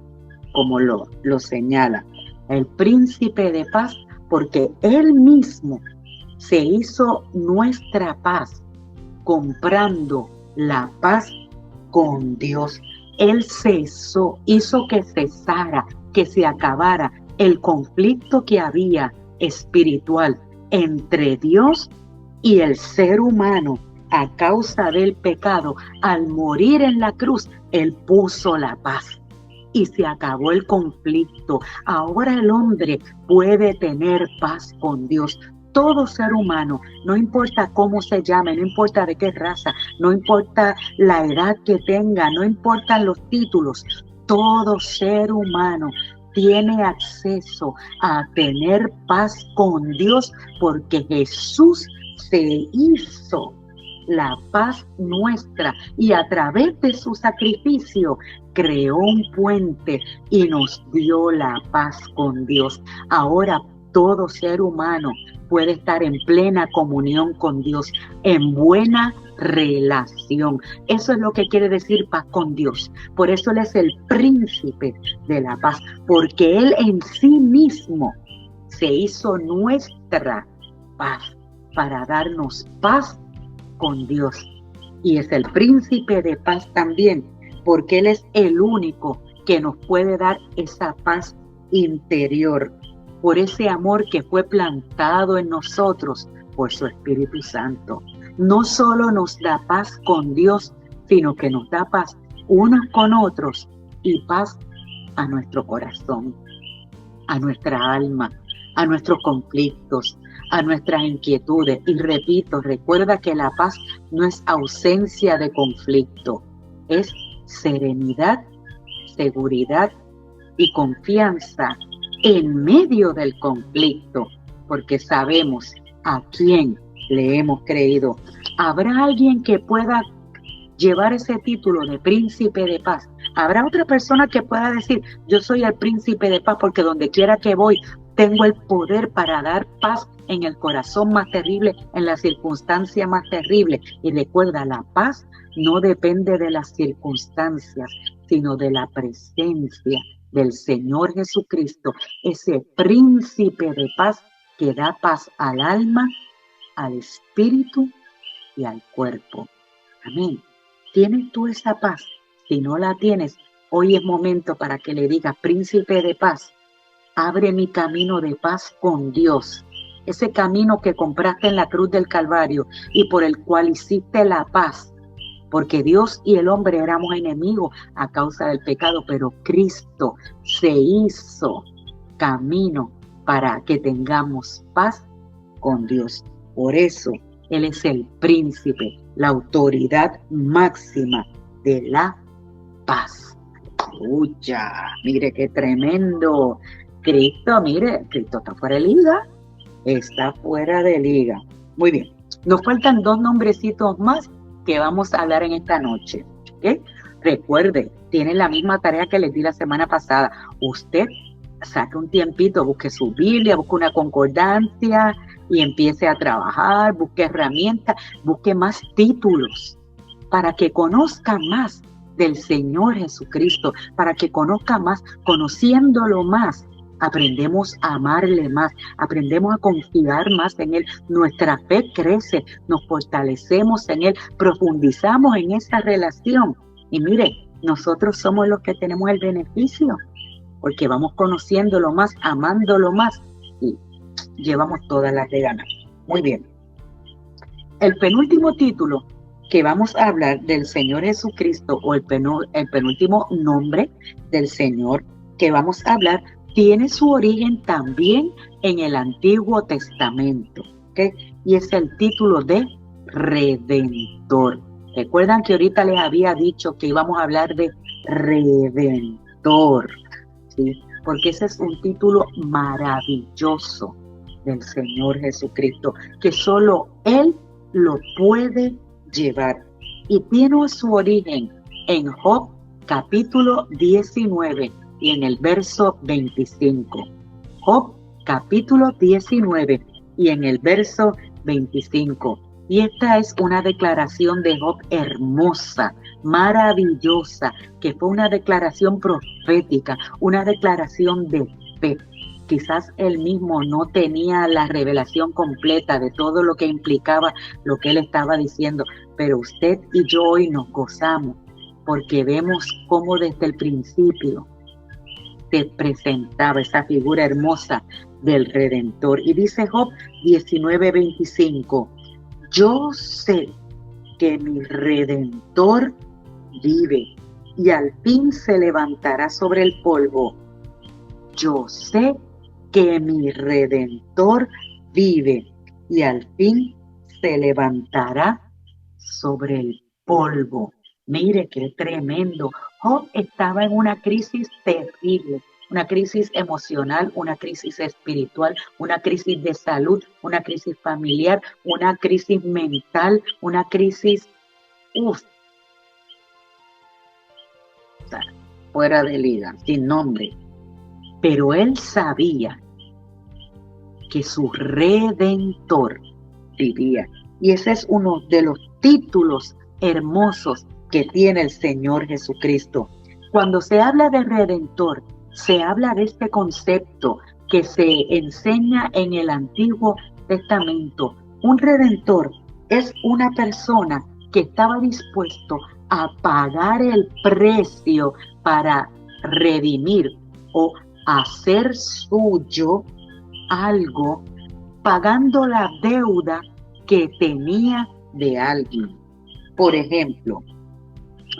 [SPEAKER 1] como lo señala. El Príncipe de Paz, porque Él mismo se hizo nuestra paz, comprando la paz con Dios. Él cesó, hizo que cesara, que se acabara el conflicto que había espiritual entre Dios y el ser humano a causa del pecado. Al morir en la cruz, Él puso la paz y se acabó el conflicto. Ahora el hombre puede tener paz con Dios. Todo ser humano, no importa cómo se llame, no importa de qué raza, no importa la edad que tenga, no importan los títulos, todo ser humano tiene acceso a tener paz con Dios porque Jesús se hizo la paz nuestra y a través de su sacrificio creó un puente y nos dio la paz con Dios. Ahora todo ser humano puede estar en plena comunión con Dios, en buena relación. Eso es lo que quiere decir paz con Dios. Por eso Él es el príncipe de la paz, porque Él en sí mismo se hizo nuestra paz para darnos paz con Dios. Y es el príncipe de paz también, porque Él es el único que nos puede dar esa paz interior, por ese amor que fue plantado en nosotros por su Espíritu Santo. No solo nos da paz con Dios, sino que nos da paz unos con otros y paz a nuestro corazón, a nuestra alma, a nuestros conflictos, a nuestras inquietudes. Y repito, recuerda que la paz no es ausencia de conflicto, es serenidad, seguridad y confianza en medio del conflicto, porque sabemos a quién le hemos creído. ¿Habrá alguien que pueda llevar ese título de príncipe de paz? ¿Habrá otra persona que pueda decir, yo soy el príncipe de paz porque donde quiera que voy tengo el poder para dar paz en el corazón más terrible, en la circunstancia más terrible? Y recuerda, la paz no depende de las circunstancias, sino de la presencia del Señor Jesucristo, ese príncipe de paz que da paz al alma, al espíritu y al cuerpo. Amén. ¿Tienes tú esa paz? Si no la tienes, hoy es momento para que le digas, príncipe de paz, abre mi camino de paz con Dios. Ese camino que compraste en la cruz del Calvario y por el cual hiciste la paz. Porque Dios y el hombre éramos enemigos a causa del pecado, pero Cristo se hizo camino para que tengamos paz con Dios. Por eso Él es el príncipe, la autoridad máxima de la paz. ¡Uya! Mire qué tremendo. Cristo, mire, Cristo está fuera de liga. Está fuera de liga. Muy bien. Nos faltan 2 nombrecitos más que vamos a hablar en esta noche. ¿Okay? Recuerde, tiene la misma tarea que les di la semana pasada. Usted saque un tiempito, busque su Biblia, busque una concordancia y empiece a trabajar, busque herramientas, busque más títulos para que conozca más del Señor Jesucristo, para que conozca más, conociéndolo más. Aprendemos a amarle más, aprendemos a confiar más en Él, nuestra fe crece, nos fortalecemos en Él, profundizamos en esa relación. Y mire, nosotros somos los que tenemos el beneficio, porque vamos conociéndolo más, amándolo más y llevamos todas las de ganar. Muy bien. El penúltimo título que vamos a hablar del Señor Jesucristo, o el penúltimo nombre del Señor que vamos a hablar, tiene su origen también en el Antiguo Testamento, ¿okay? Y es el título de Redentor. Recuerdan que ahorita les había dicho que íbamos a hablar de Redentor, ¿sí? Porque ese es un título maravilloso del Señor Jesucristo, que solo Él lo puede llevar. Y tiene su origen en Job capítulo 19 y en el verso 25. Job capítulo 19 y en el verso 25. Y esta es una declaración de Job hermosa, maravillosa, que fue una declaración profética, una declaración de fe. Quizás él mismo no tenía la revelación completa de todo lo que implicaba lo que él estaba diciendo, pero usted y yo hoy nos gozamos porque vemos cómo desde el principio se presentaba esa figura hermosa del Redentor. Y dice Job 19:25, yo sé que mi Redentor vive y al fin se levantará sobre el polvo. Yo sé que mi Redentor vive y al fin se levantará sobre el polvo. Mire qué tremendo. Job estaba en una crisis terrible, una crisis emocional, una crisis espiritual, una crisis de salud, una crisis familiar, una crisis mental, una crisis fuera de liga, sin nombre. Pero él sabía que su Redentor vivía. Y ese es uno de los títulos hermosos que tiene el Señor Jesucristo. Cuando se habla de Redentor, se habla de este concepto que se enseña en el Antiguo Testamento. Un Redentor es una persona que estaba dispuesto a pagar el precio para redimir o hacer suyo algo, pagando la deuda que tenía de alguien. Por ejemplo,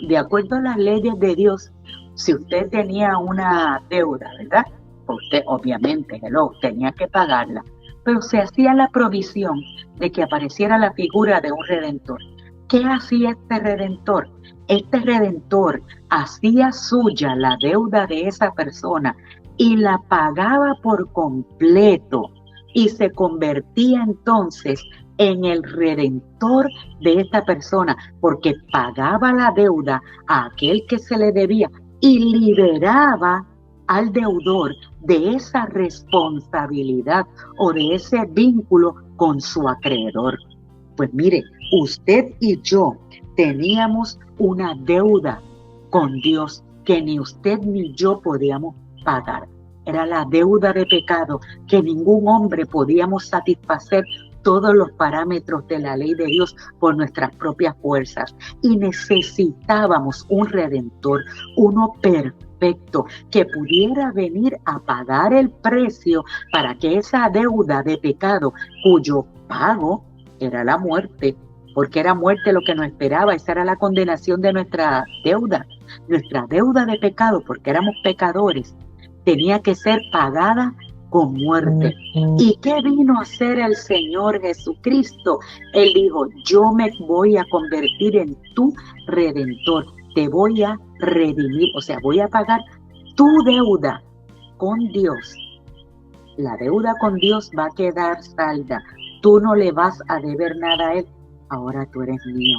[SPEAKER 1] de acuerdo a las leyes de Dios, si usted tenía una deuda, ¿verdad? Usted obviamente, tenía que pagarla, pero se hacía la provisión de que apareciera la figura de un redentor. ¿Qué hacía este redentor? Este redentor hacía suya la deuda de esa persona y la pagaba por completo y se convertía entonces en el redentor de esta persona, porque pagaba la deuda a aquel que se le debía y liberaba al deudor de esa responsabilidad o de ese vínculo con su acreedor. Pues mire, usted y yo teníamos una deuda con Dios que ni usted ni yo podíamos pagar. Era la deuda de pecado que ningún hombre podíamos satisfacer todos los parámetros de la ley de Dios por nuestras propias fuerzas. Y necesitábamos un redentor, uno perfecto, que pudiera venir a pagar el precio para que esa deuda de pecado, cuyo pago era la muerte, porque era muerte lo que nos esperaba, esa era la condenación de nuestra deuda de pecado, porque éramos pecadores, tenía que ser pagada con muerte. ¿Y qué vino a hacer el Señor Jesucristo? Él dijo, yo me voy a convertir en tu redentor, te voy a redimir, o sea, voy a pagar tu deuda con Dios. La deuda con Dios va a quedar salda, tú no le vas a deber nada a Él, ahora tú eres mío,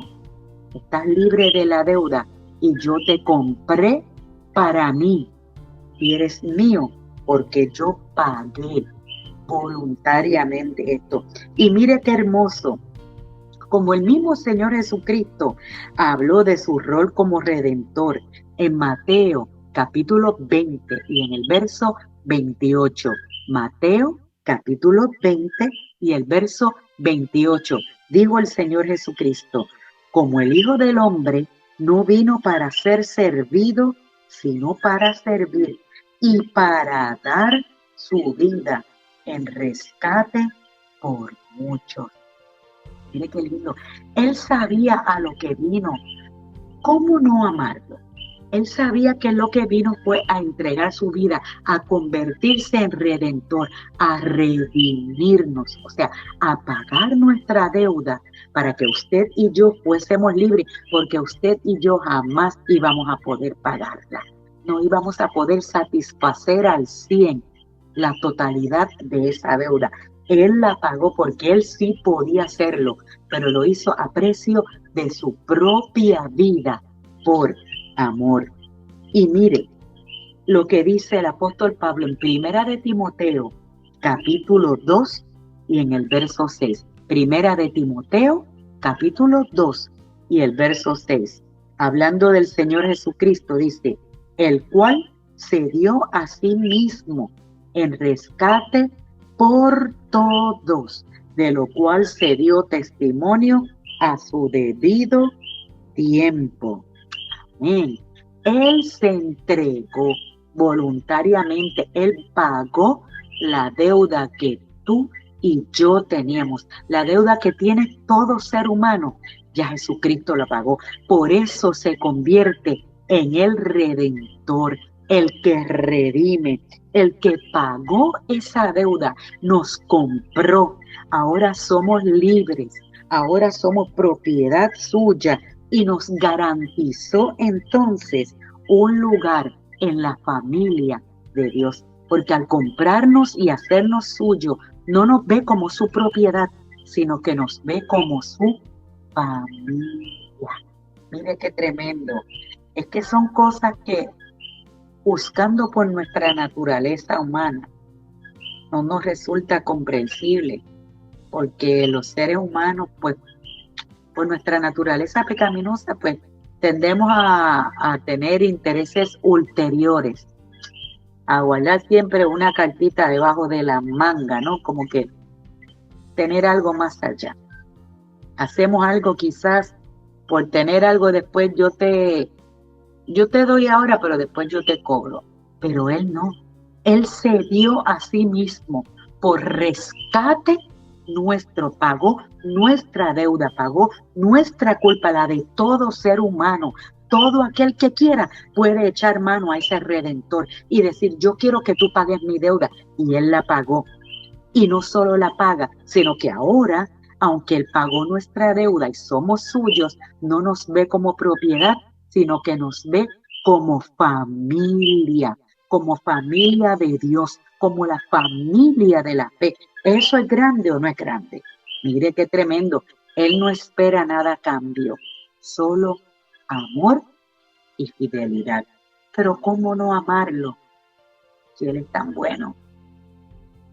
[SPEAKER 1] estás libre de la deuda y yo te compré para mí y eres mío porque yo pagué voluntariamente esto. Y mire qué hermoso, como el mismo Señor Jesucristo habló de su rol como redentor en Mateo capítulo 20 y en el verso 28. Mateo capítulo 20 y el verso 28. Dijo el Señor Jesucristo, como el Hijo del Hombre no vino para ser servido, sino para servir y para dar su vida en rescate por muchos. Mire qué lindo. Él sabía a lo que vino. ¿Cómo no amarlo? Él sabía que lo que vino fue a entregar su vida, a convertirse en redentor, a redimirnos, o sea, a pagar nuestra deuda para que usted y yo fuésemos libres, porque usted y yo jamás íbamos a poder pagarla. No íbamos a poder satisfacer al 100 la totalidad de esa deuda. Él la pagó porque él sí podía hacerlo, pero lo hizo a precio de su propia vida por amor. Y mire lo que dice el apóstol Pablo en Primera de Timoteo, capítulo 2 y en el verso 6. Primera de Timoteo, capítulo 2 y el verso 6. Hablando del Señor Jesucristo, dice, el cual se dio a sí mismo en rescate por todos, de lo cual se dio testimonio a su debido tiempo. Amén. Él se entregó voluntariamente. Él pagó la deuda que tú y yo teníamos. La deuda que tiene todo ser humano. Ya Jesucristo la pagó. Por eso se convierte en el Redentor, el que redime, el que pagó esa deuda, nos compró. Ahora somos libres, ahora somos propiedad suya y nos garantizó entonces un lugar en la familia de Dios. Porque al comprarnos y hacernos suyo, no nos ve como su propiedad, sino que nos ve como su familia. Mire qué tremendo. Es que son cosas que, buscando por nuestra naturaleza humana, no nos resulta comprensible, porque los seres humanos, pues, por nuestra naturaleza pecaminosa, pues, tendemos a tener intereses ulteriores, a guardar siempre una cartita debajo de la manga, ¿no? Como que tener algo más allá. Hacemos algo quizás por tener algo, después yo te doy ahora, pero después yo te cobro. Pero él no. Él se dio a sí mismo por rescate nuestro, pagó nuestra deuda, pagó nuestra culpa, la de todo ser humano. Todo aquel que quiera puede echar mano a ese Redentor y decir, yo quiero que tú pagues mi deuda. Y él la pagó. Y no solo la paga, sino que ahora, aunque él pagó nuestra deuda y somos suyos, no nos ve como propiedad, sino que nos ve como familia de Dios, como la familia de la fe. ¿Eso es grande o no es grande? Mire qué tremendo. Él no espera nada a cambio, solo amor y fidelidad. Pero ¿cómo no amarlo si Él es tan bueno?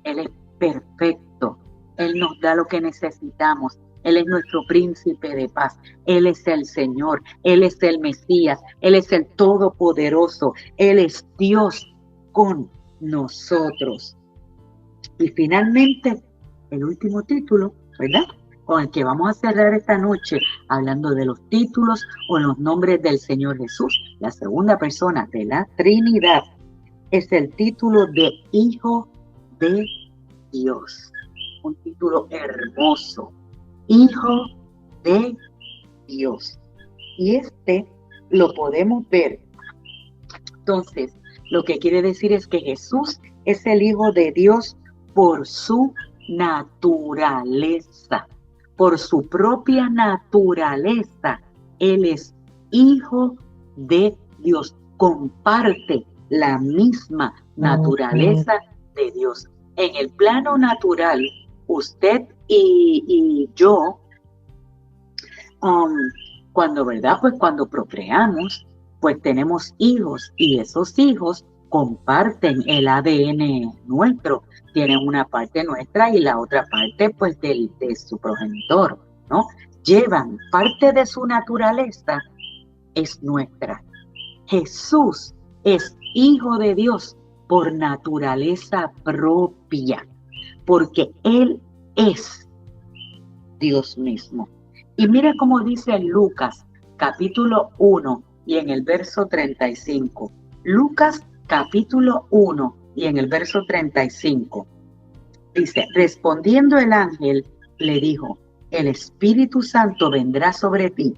[SPEAKER 1] Él es perfecto. Él nos da lo que necesitamos. Él es nuestro príncipe de paz. Él es el Señor. Él es el Mesías. Él es el Todopoderoso. Él es Dios con nosotros. Y finalmente, el último título, ¿verdad? Con el que vamos a cerrar esta noche, hablando de los títulos o los nombres del Señor Jesús, la segunda persona de la Trinidad, es el título de Hijo de Dios. Un título hermoso. Hijo de Dios. Y este lo podemos ver. Entonces, lo que quiere decir es que Jesús es el Hijo de Dios por su naturaleza. Por su propia naturaleza. Él es Hijo de Dios. Comparte la misma naturaleza de Dios. En el plano natural, usted y yo, cuando, ¿verdad? Pues cuando procreamos, pues tenemos hijos y esos hijos comparten el ADN nuestro. Tienen una parte nuestra y la otra parte, pues, de su progenitor, ¿no? Llevan parte de su naturaleza, es nuestra. Jesús es Hijo de Dios por naturaleza propia, porque Él es Dios mismo. Y mira cómo dice Lucas, capítulo 1, y en el verso 35. Lucas, capítulo 1, y en el verso 35. Dice, respondiendo el ángel, le dijo, el Espíritu Santo vendrá sobre ti,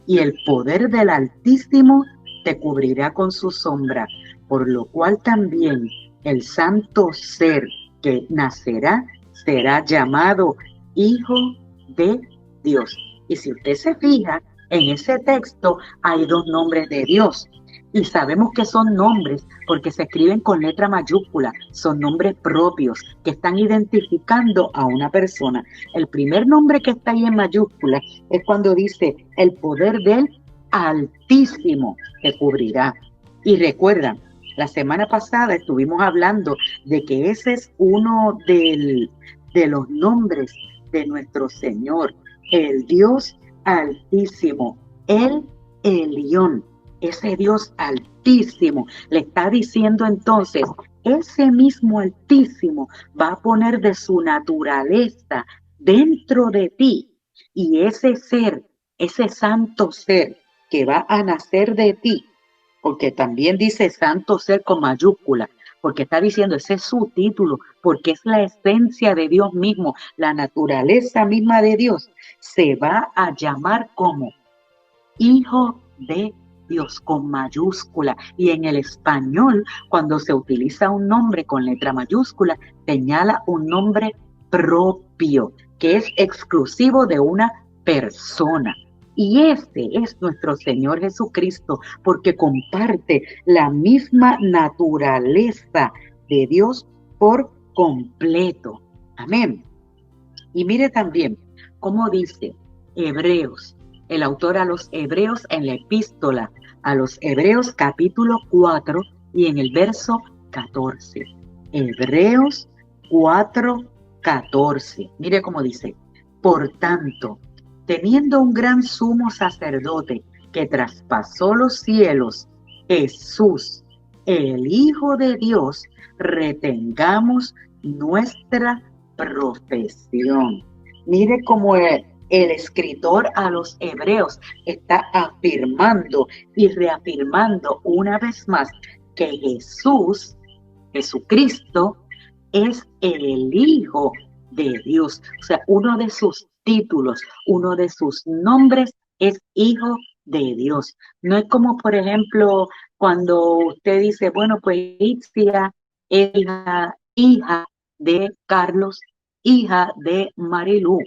[SPEAKER 1] y el poder del Altísimo te cubrirá con su sombra, por lo cual también el santo ser que nacerá será llamado Hijo de Dios. Y si usted se fija, en ese texto hay dos nombres de Dios. Y sabemos que son nombres porque se escriben con letra mayúscula. Son nombres propios que están identificando a una persona. El primer nombre que está ahí en mayúscula es cuando dice el poder del Altísimo te cubrirá. Y recuerdan, la semana pasada estuvimos hablando de que ese es uno de los nombres de nuestro Señor, el Dios Altísimo, el Elión, ese Dios Altísimo. Le está diciendo entonces, ese mismo Altísimo va a poner de su naturaleza dentro de ti, y ese ser, ese santo ser, que va a nacer de ti, porque también dice santo ser con mayúscula, porque está diciendo, ese es su título, porque es la esencia de Dios mismo, la naturaleza misma de Dios, se va a llamar como Hijo de Dios con mayúscula. Y en el español, cuando se utiliza un nombre con letra mayúscula, señala un nombre propio, que es exclusivo de una persona. Y ese es nuestro Señor Jesucristo, porque comparte la misma naturaleza de Dios por completo. Amén. Y mire también cómo dice Hebreos, el autor a los Hebreos en la epístola a los Hebreos capítulo 4 y en el verso 14. Hebreos 4, 14. Mire cómo dice, por tanto, teniendo un gran sumo sacerdote que traspasó los cielos, Jesús, el Hijo de Dios, retengamos nuestra profesión. Mire cómo el escritor a los hebreos está afirmando y reafirmando una vez más que Jesús, Jesucristo, es el Hijo de Dios. O sea, uno de sus títulos, uno de sus nombres es Hijo de Dios. No es como, por ejemplo, cuando usted dice, bueno, pues Itzia es hija de Carlos, hija de Marilu. O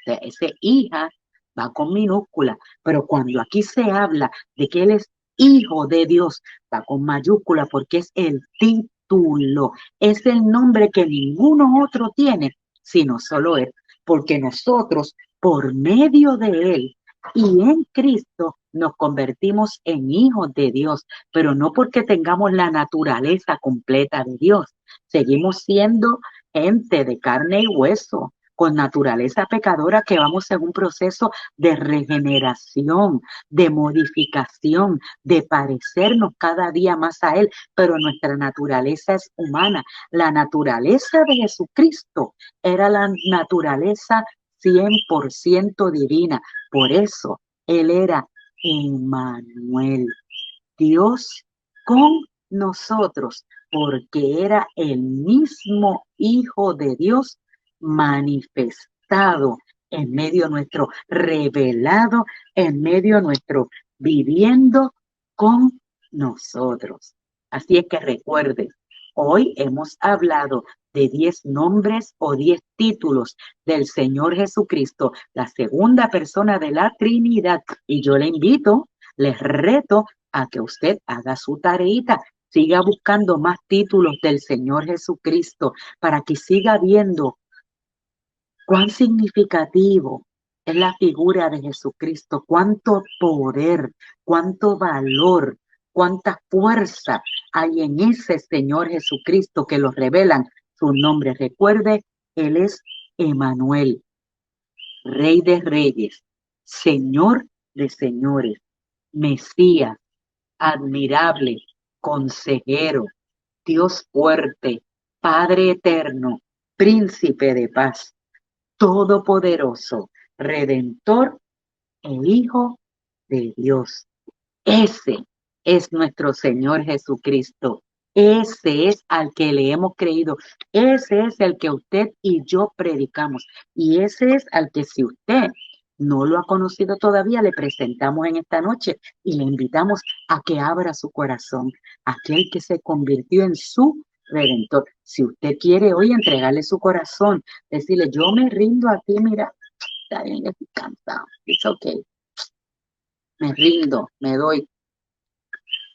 [SPEAKER 1] sea, ese hija va con minúscula, pero cuando aquí se habla de que él es hijo de Dios, va con mayúscula porque es el título, es el nombre que ninguno otro tiene, sino solo él, porque nosotros, por medio de él y en Cristo, nos convertimos en hijos de Dios, pero no porque tengamos la naturaleza completa de Dios. Seguimos siendo gente de carne y hueso, con naturaleza pecadora, que vamos en un proceso de regeneración, de modificación, de parecernos cada día más a Él, pero nuestra naturaleza es humana. La naturaleza de Jesucristo era la naturaleza 100% divina. Por eso Él era Emmanuel, Dios con nosotros, porque era el mismo Hijo de Dios manifestado en medio nuestro, revelado en medio nuestro, viviendo con nosotros. Así es que recuerde, hoy hemos hablado de 10 nombres o 10 títulos del Señor Jesucristo, la segunda persona de la Trinidad. Y yo le invito, les reto a que usted haga su tareita, siga buscando más títulos del Señor Jesucristo para que siga viendo cuán significativo es la figura de Jesucristo, cuánto poder, cuánto valor, cuánta fuerza hay en ese Señor Jesucristo que lo revelan su nombre. Recuerde, Él es Emmanuel, Rey de Reyes, Señor de Señores, Mesías, admirable, consejero, Dios fuerte, Padre eterno, príncipe de paz, todopoderoso, redentor e Hijo de Dios. Ese es nuestro Señor Jesucristo. Ese es al que le hemos creído. Ese es el que usted y yo predicamos. Y ese es al que, si usted no lo ha conocido todavía, le presentamos en esta noche y le invitamos a que abra su corazón, aquel que se convirtió en su redentor. Si usted quiere hoy entregarle su corazón, decirle, yo me rindo a ti, mira, está bien, estoy cansado, it's okay, me rindo, me doy.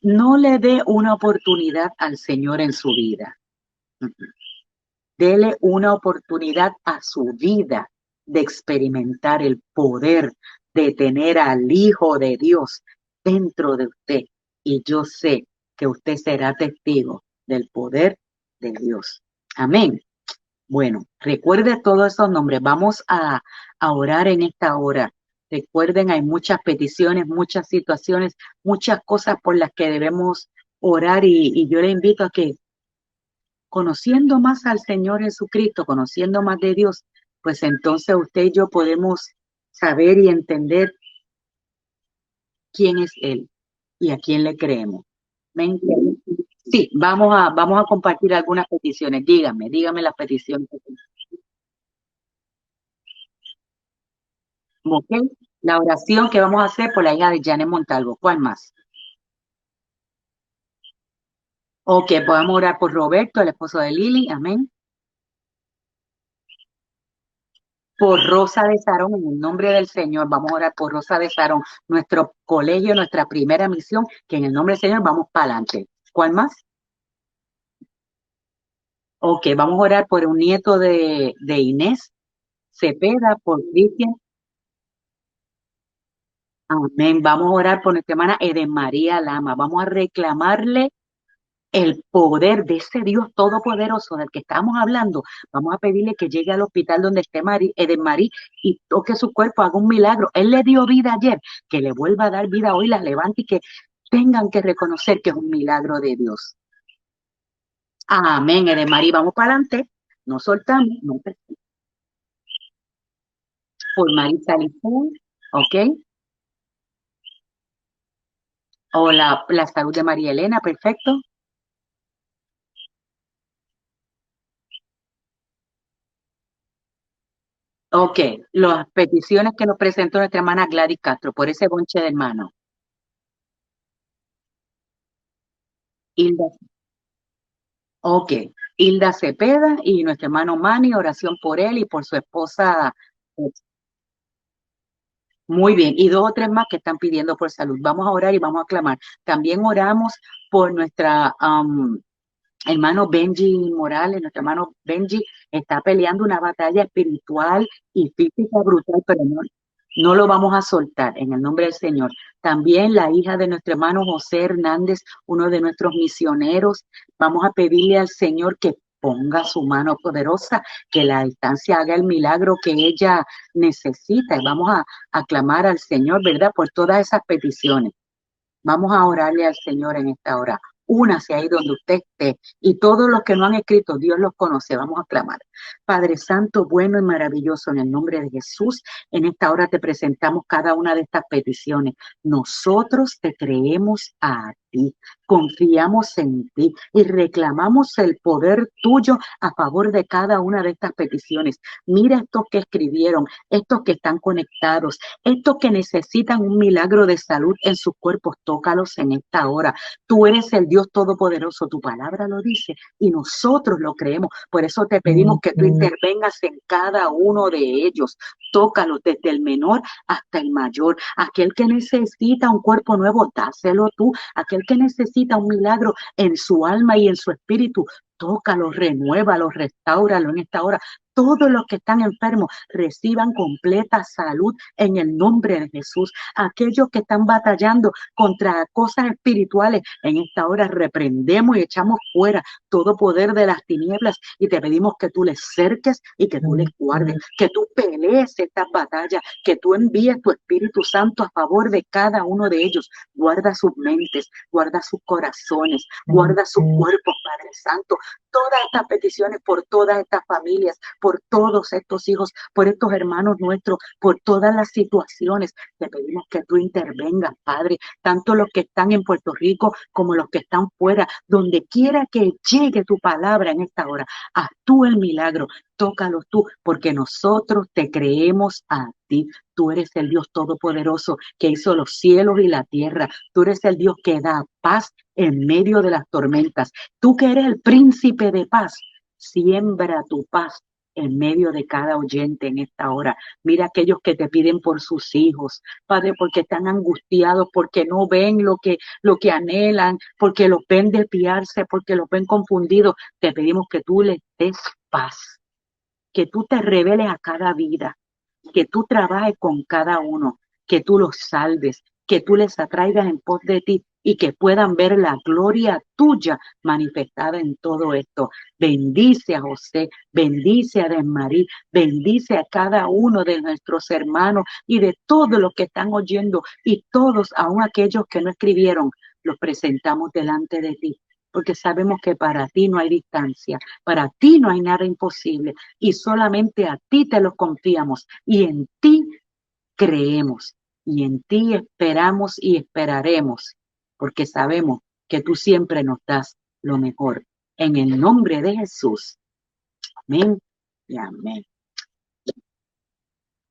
[SPEAKER 1] No le dé una oportunidad al Señor en su vida. Dele una oportunidad a su vida de experimentar el poder de tener al Hijo de Dios dentro de usted. Y yo sé que usted será testigo del poder de Dios. Amén. Bueno, recuerde todos esos nombres. Vamos a orar en esta hora. Recuerden, hay muchas peticiones, muchas situaciones, muchas cosas por las que debemos orar y yo le invito a que, conociendo más al Señor Jesucristo, conociendo más de Dios, pues entonces usted y yo podemos saber y entender quién es Él y a quién le creemos. ¿Me entiende? Sí, vamos a compartir algunas peticiones. Dígame las peticiones. ¿Ok? La oración que vamos a hacer por la hija de Janet Montalvo. ¿Cuál más? Ok, podemos orar por Roberto, el esposo de Lili. Amén. Por Rosa de Sarón, en el nombre del Señor, vamos a orar por Rosa de Sarón, nuestro colegio, nuestra primera misión, que en el nombre del Señor vamos para adelante. ¿Cuál más? Ok, vamos a orar por un nieto de Inés Cepeda, por Cristian. Amén. Vamos a orar por nuestra hermana Eden María Lama. Vamos a reclamarle el poder de ese Dios todopoderoso del que estábamos hablando. Vamos a pedirle que llegue al hospital donde esté Eden Marí y toque su cuerpo, haga un milagro. Él le dio vida ayer, que le vuelva a dar vida hoy, la levante y que tengan que reconocer que es un milagro de Dios. Amén, Eden Marí. Vamos para adelante. No soltamos. No. Por Marisa Licón, ¿ok? O la salud de María Elena, perfecto. Ok, las peticiones que nos presentó nuestra hermana Gladys Castro por ese bonche de hermano. Hilda, ok, Hilda Cepeda y nuestro hermano Manny, oración por él y por su esposa. eh, Muy bien, y dos o tres más que están pidiendo por salud. Vamos a orar y vamos a clamar. También oramos por nuestra hermano Benji Morales, nuestro hermano Benji está peleando una batalla espiritual y física brutal, pero no lo vamos a soltar en el nombre del Señor. También la hija de nuestro hermano José Hernández, uno de nuestros misioneros, vamos a pedirle al Señor que ponga su mano poderosa, que la distancia haga el milagro que ella necesita. Y vamos a clamar al Señor, ¿verdad? Por todas esas peticiones. Vamos a orarle al Señor en esta hora. Únase ahí donde usted esté. Y todos los que no han escrito, Dios los conoce. Vamos a clamar. Padre Santo, bueno y maravilloso, en el nombre de Jesús, en esta hora te presentamos cada una de estas peticiones. Nosotros te creemos a ti, confiamos en ti y reclamamos el poder tuyo a favor de cada una de estas peticiones. Mira estos que escribieron, estos que están conectados, estos que necesitan un milagro de salud en sus cuerpos, tócalos en esta hora. Tú eres el Dios Todopoderoso, tu palabra lo dice y nosotros lo creemos. Por eso te pedimos que tú intervengas en cada uno de ellos. Tócalos desde el menor hasta el mayor. Aquel que necesita un cuerpo nuevo, dáselo tú. Aquel que necesita un milagro en su alma y en su espíritu, tócalo, renuévalo, restáuralo en esta hora. Todos los que están enfermos reciban completa salud en el nombre de Jesús. Aquellos que están batallando contra cosas espirituales, en esta hora reprendemos y echamos fuera todo poder de las tinieblas y te pedimos que tú les cerques y que tú les guardes, que tú pelees estas batallas, que tú envíes tu Espíritu Santo a favor de cada uno de ellos. Guarda sus mentes, guarda sus corazones, guarda sus cuerpos, Padre Santo. Todas estas peticiones por todas estas familias, por todos estos hijos, por estos hermanos nuestros, por todas las situaciones. Te pedimos que tú intervengas, Padre, tanto los que están en Puerto Rico como los que están fuera, donde quiera que llegue tu palabra en esta hora. Haz tú el milagro, tócalos tú, porque nosotros te creemos a ti. Tú eres el Dios todopoderoso que hizo los cielos y la tierra. Tú eres el Dios que da paz en medio de las tormentas. Tú que eres el príncipe de paz, siembra tu paz en medio de cada oyente en esta hora. Mira aquellos que te piden por sus hijos, Padre, porque están angustiados, porque no ven lo que anhelan, porque los ven desviarse, porque los ven confundidos. Te pedimos que tú les des paz, que tú te reveles a cada vida, que tú trabajes con cada uno, que tú los salves, que tú les atraigas en pos de ti y que puedan ver la gloria tuya manifestada en todo esto. Bendice a José, bendice a Desmarí, bendice a cada uno de nuestros hermanos y de todos los que están oyendo y todos, aun aquellos que no escribieron, los presentamos delante de ti. Porque sabemos que para ti no hay distancia, para ti no hay nada imposible y solamente a ti te los confiamos y en ti creemos. y en ti esperamos y esperaremos, porque sabemos que tú siempre nos das lo mejor. En el nombre de Jesús. Amén y amén.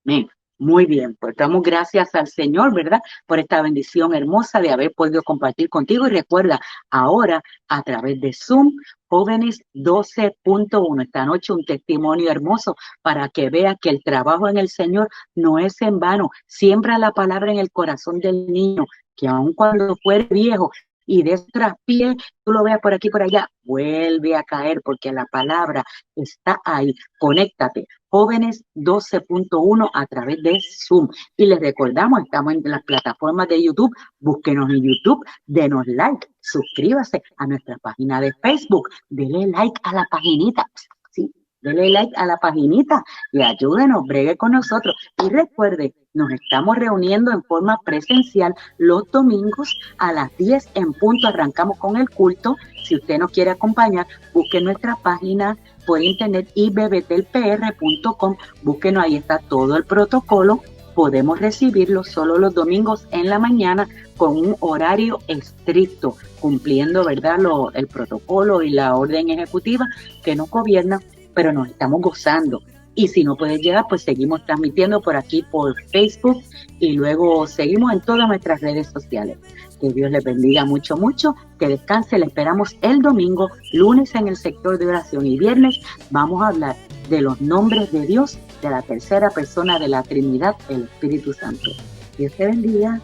[SPEAKER 1] Amén. Muy bien, pues damos gracias al Señor, ¿verdad? Por esta bendición hermosa de haber podido compartir contigo. Y recuerda, ahora a través de Zoom, Jóvenes 12.1, esta noche un testimonio hermoso para que vea que el trabajo en el Señor no es en vano. Siembra la palabra en el corazón del niño, que aun cuando fuere viejo y de traspié, tú lo veas por aquí por allá, vuelve a caer porque la palabra está ahí. Conéctate. Jóvenes 12.1 a través de Zoom. Y les recordamos, estamos en las plataformas de YouTube. Búsquenos en YouTube, denos like, suscríbase a nuestra página de Facebook, dele like a la paginita. Sí, dele like a la paginita y ayúdenos, bregue con nosotros. Y recuerde, nos estamos reuniendo en forma presencial los domingos a las 10 en punto. Arrancamos con el culto. Si usted nos quiere acompañar, busque nuestra página por internet ibbtelpr.com. Búsquenos, ahí está todo el protocolo. Podemos recibirlo solo los domingos en la mañana con un horario estricto, cumpliendo, ¿verdad?, el protocolo y la orden ejecutiva que nos gobierna, pero nos estamos gozando. Y si no puedes llegar, pues seguimos transmitiendo por aquí por Facebook y luego seguimos en todas nuestras redes sociales. Que Dios les bendiga mucho, mucho, que descanse. Le esperamos el domingo, lunes en el sector de oración y viernes vamos a hablar de los nombres de Dios, de la tercera persona de la Trinidad, el Espíritu Santo. Dios te bendiga.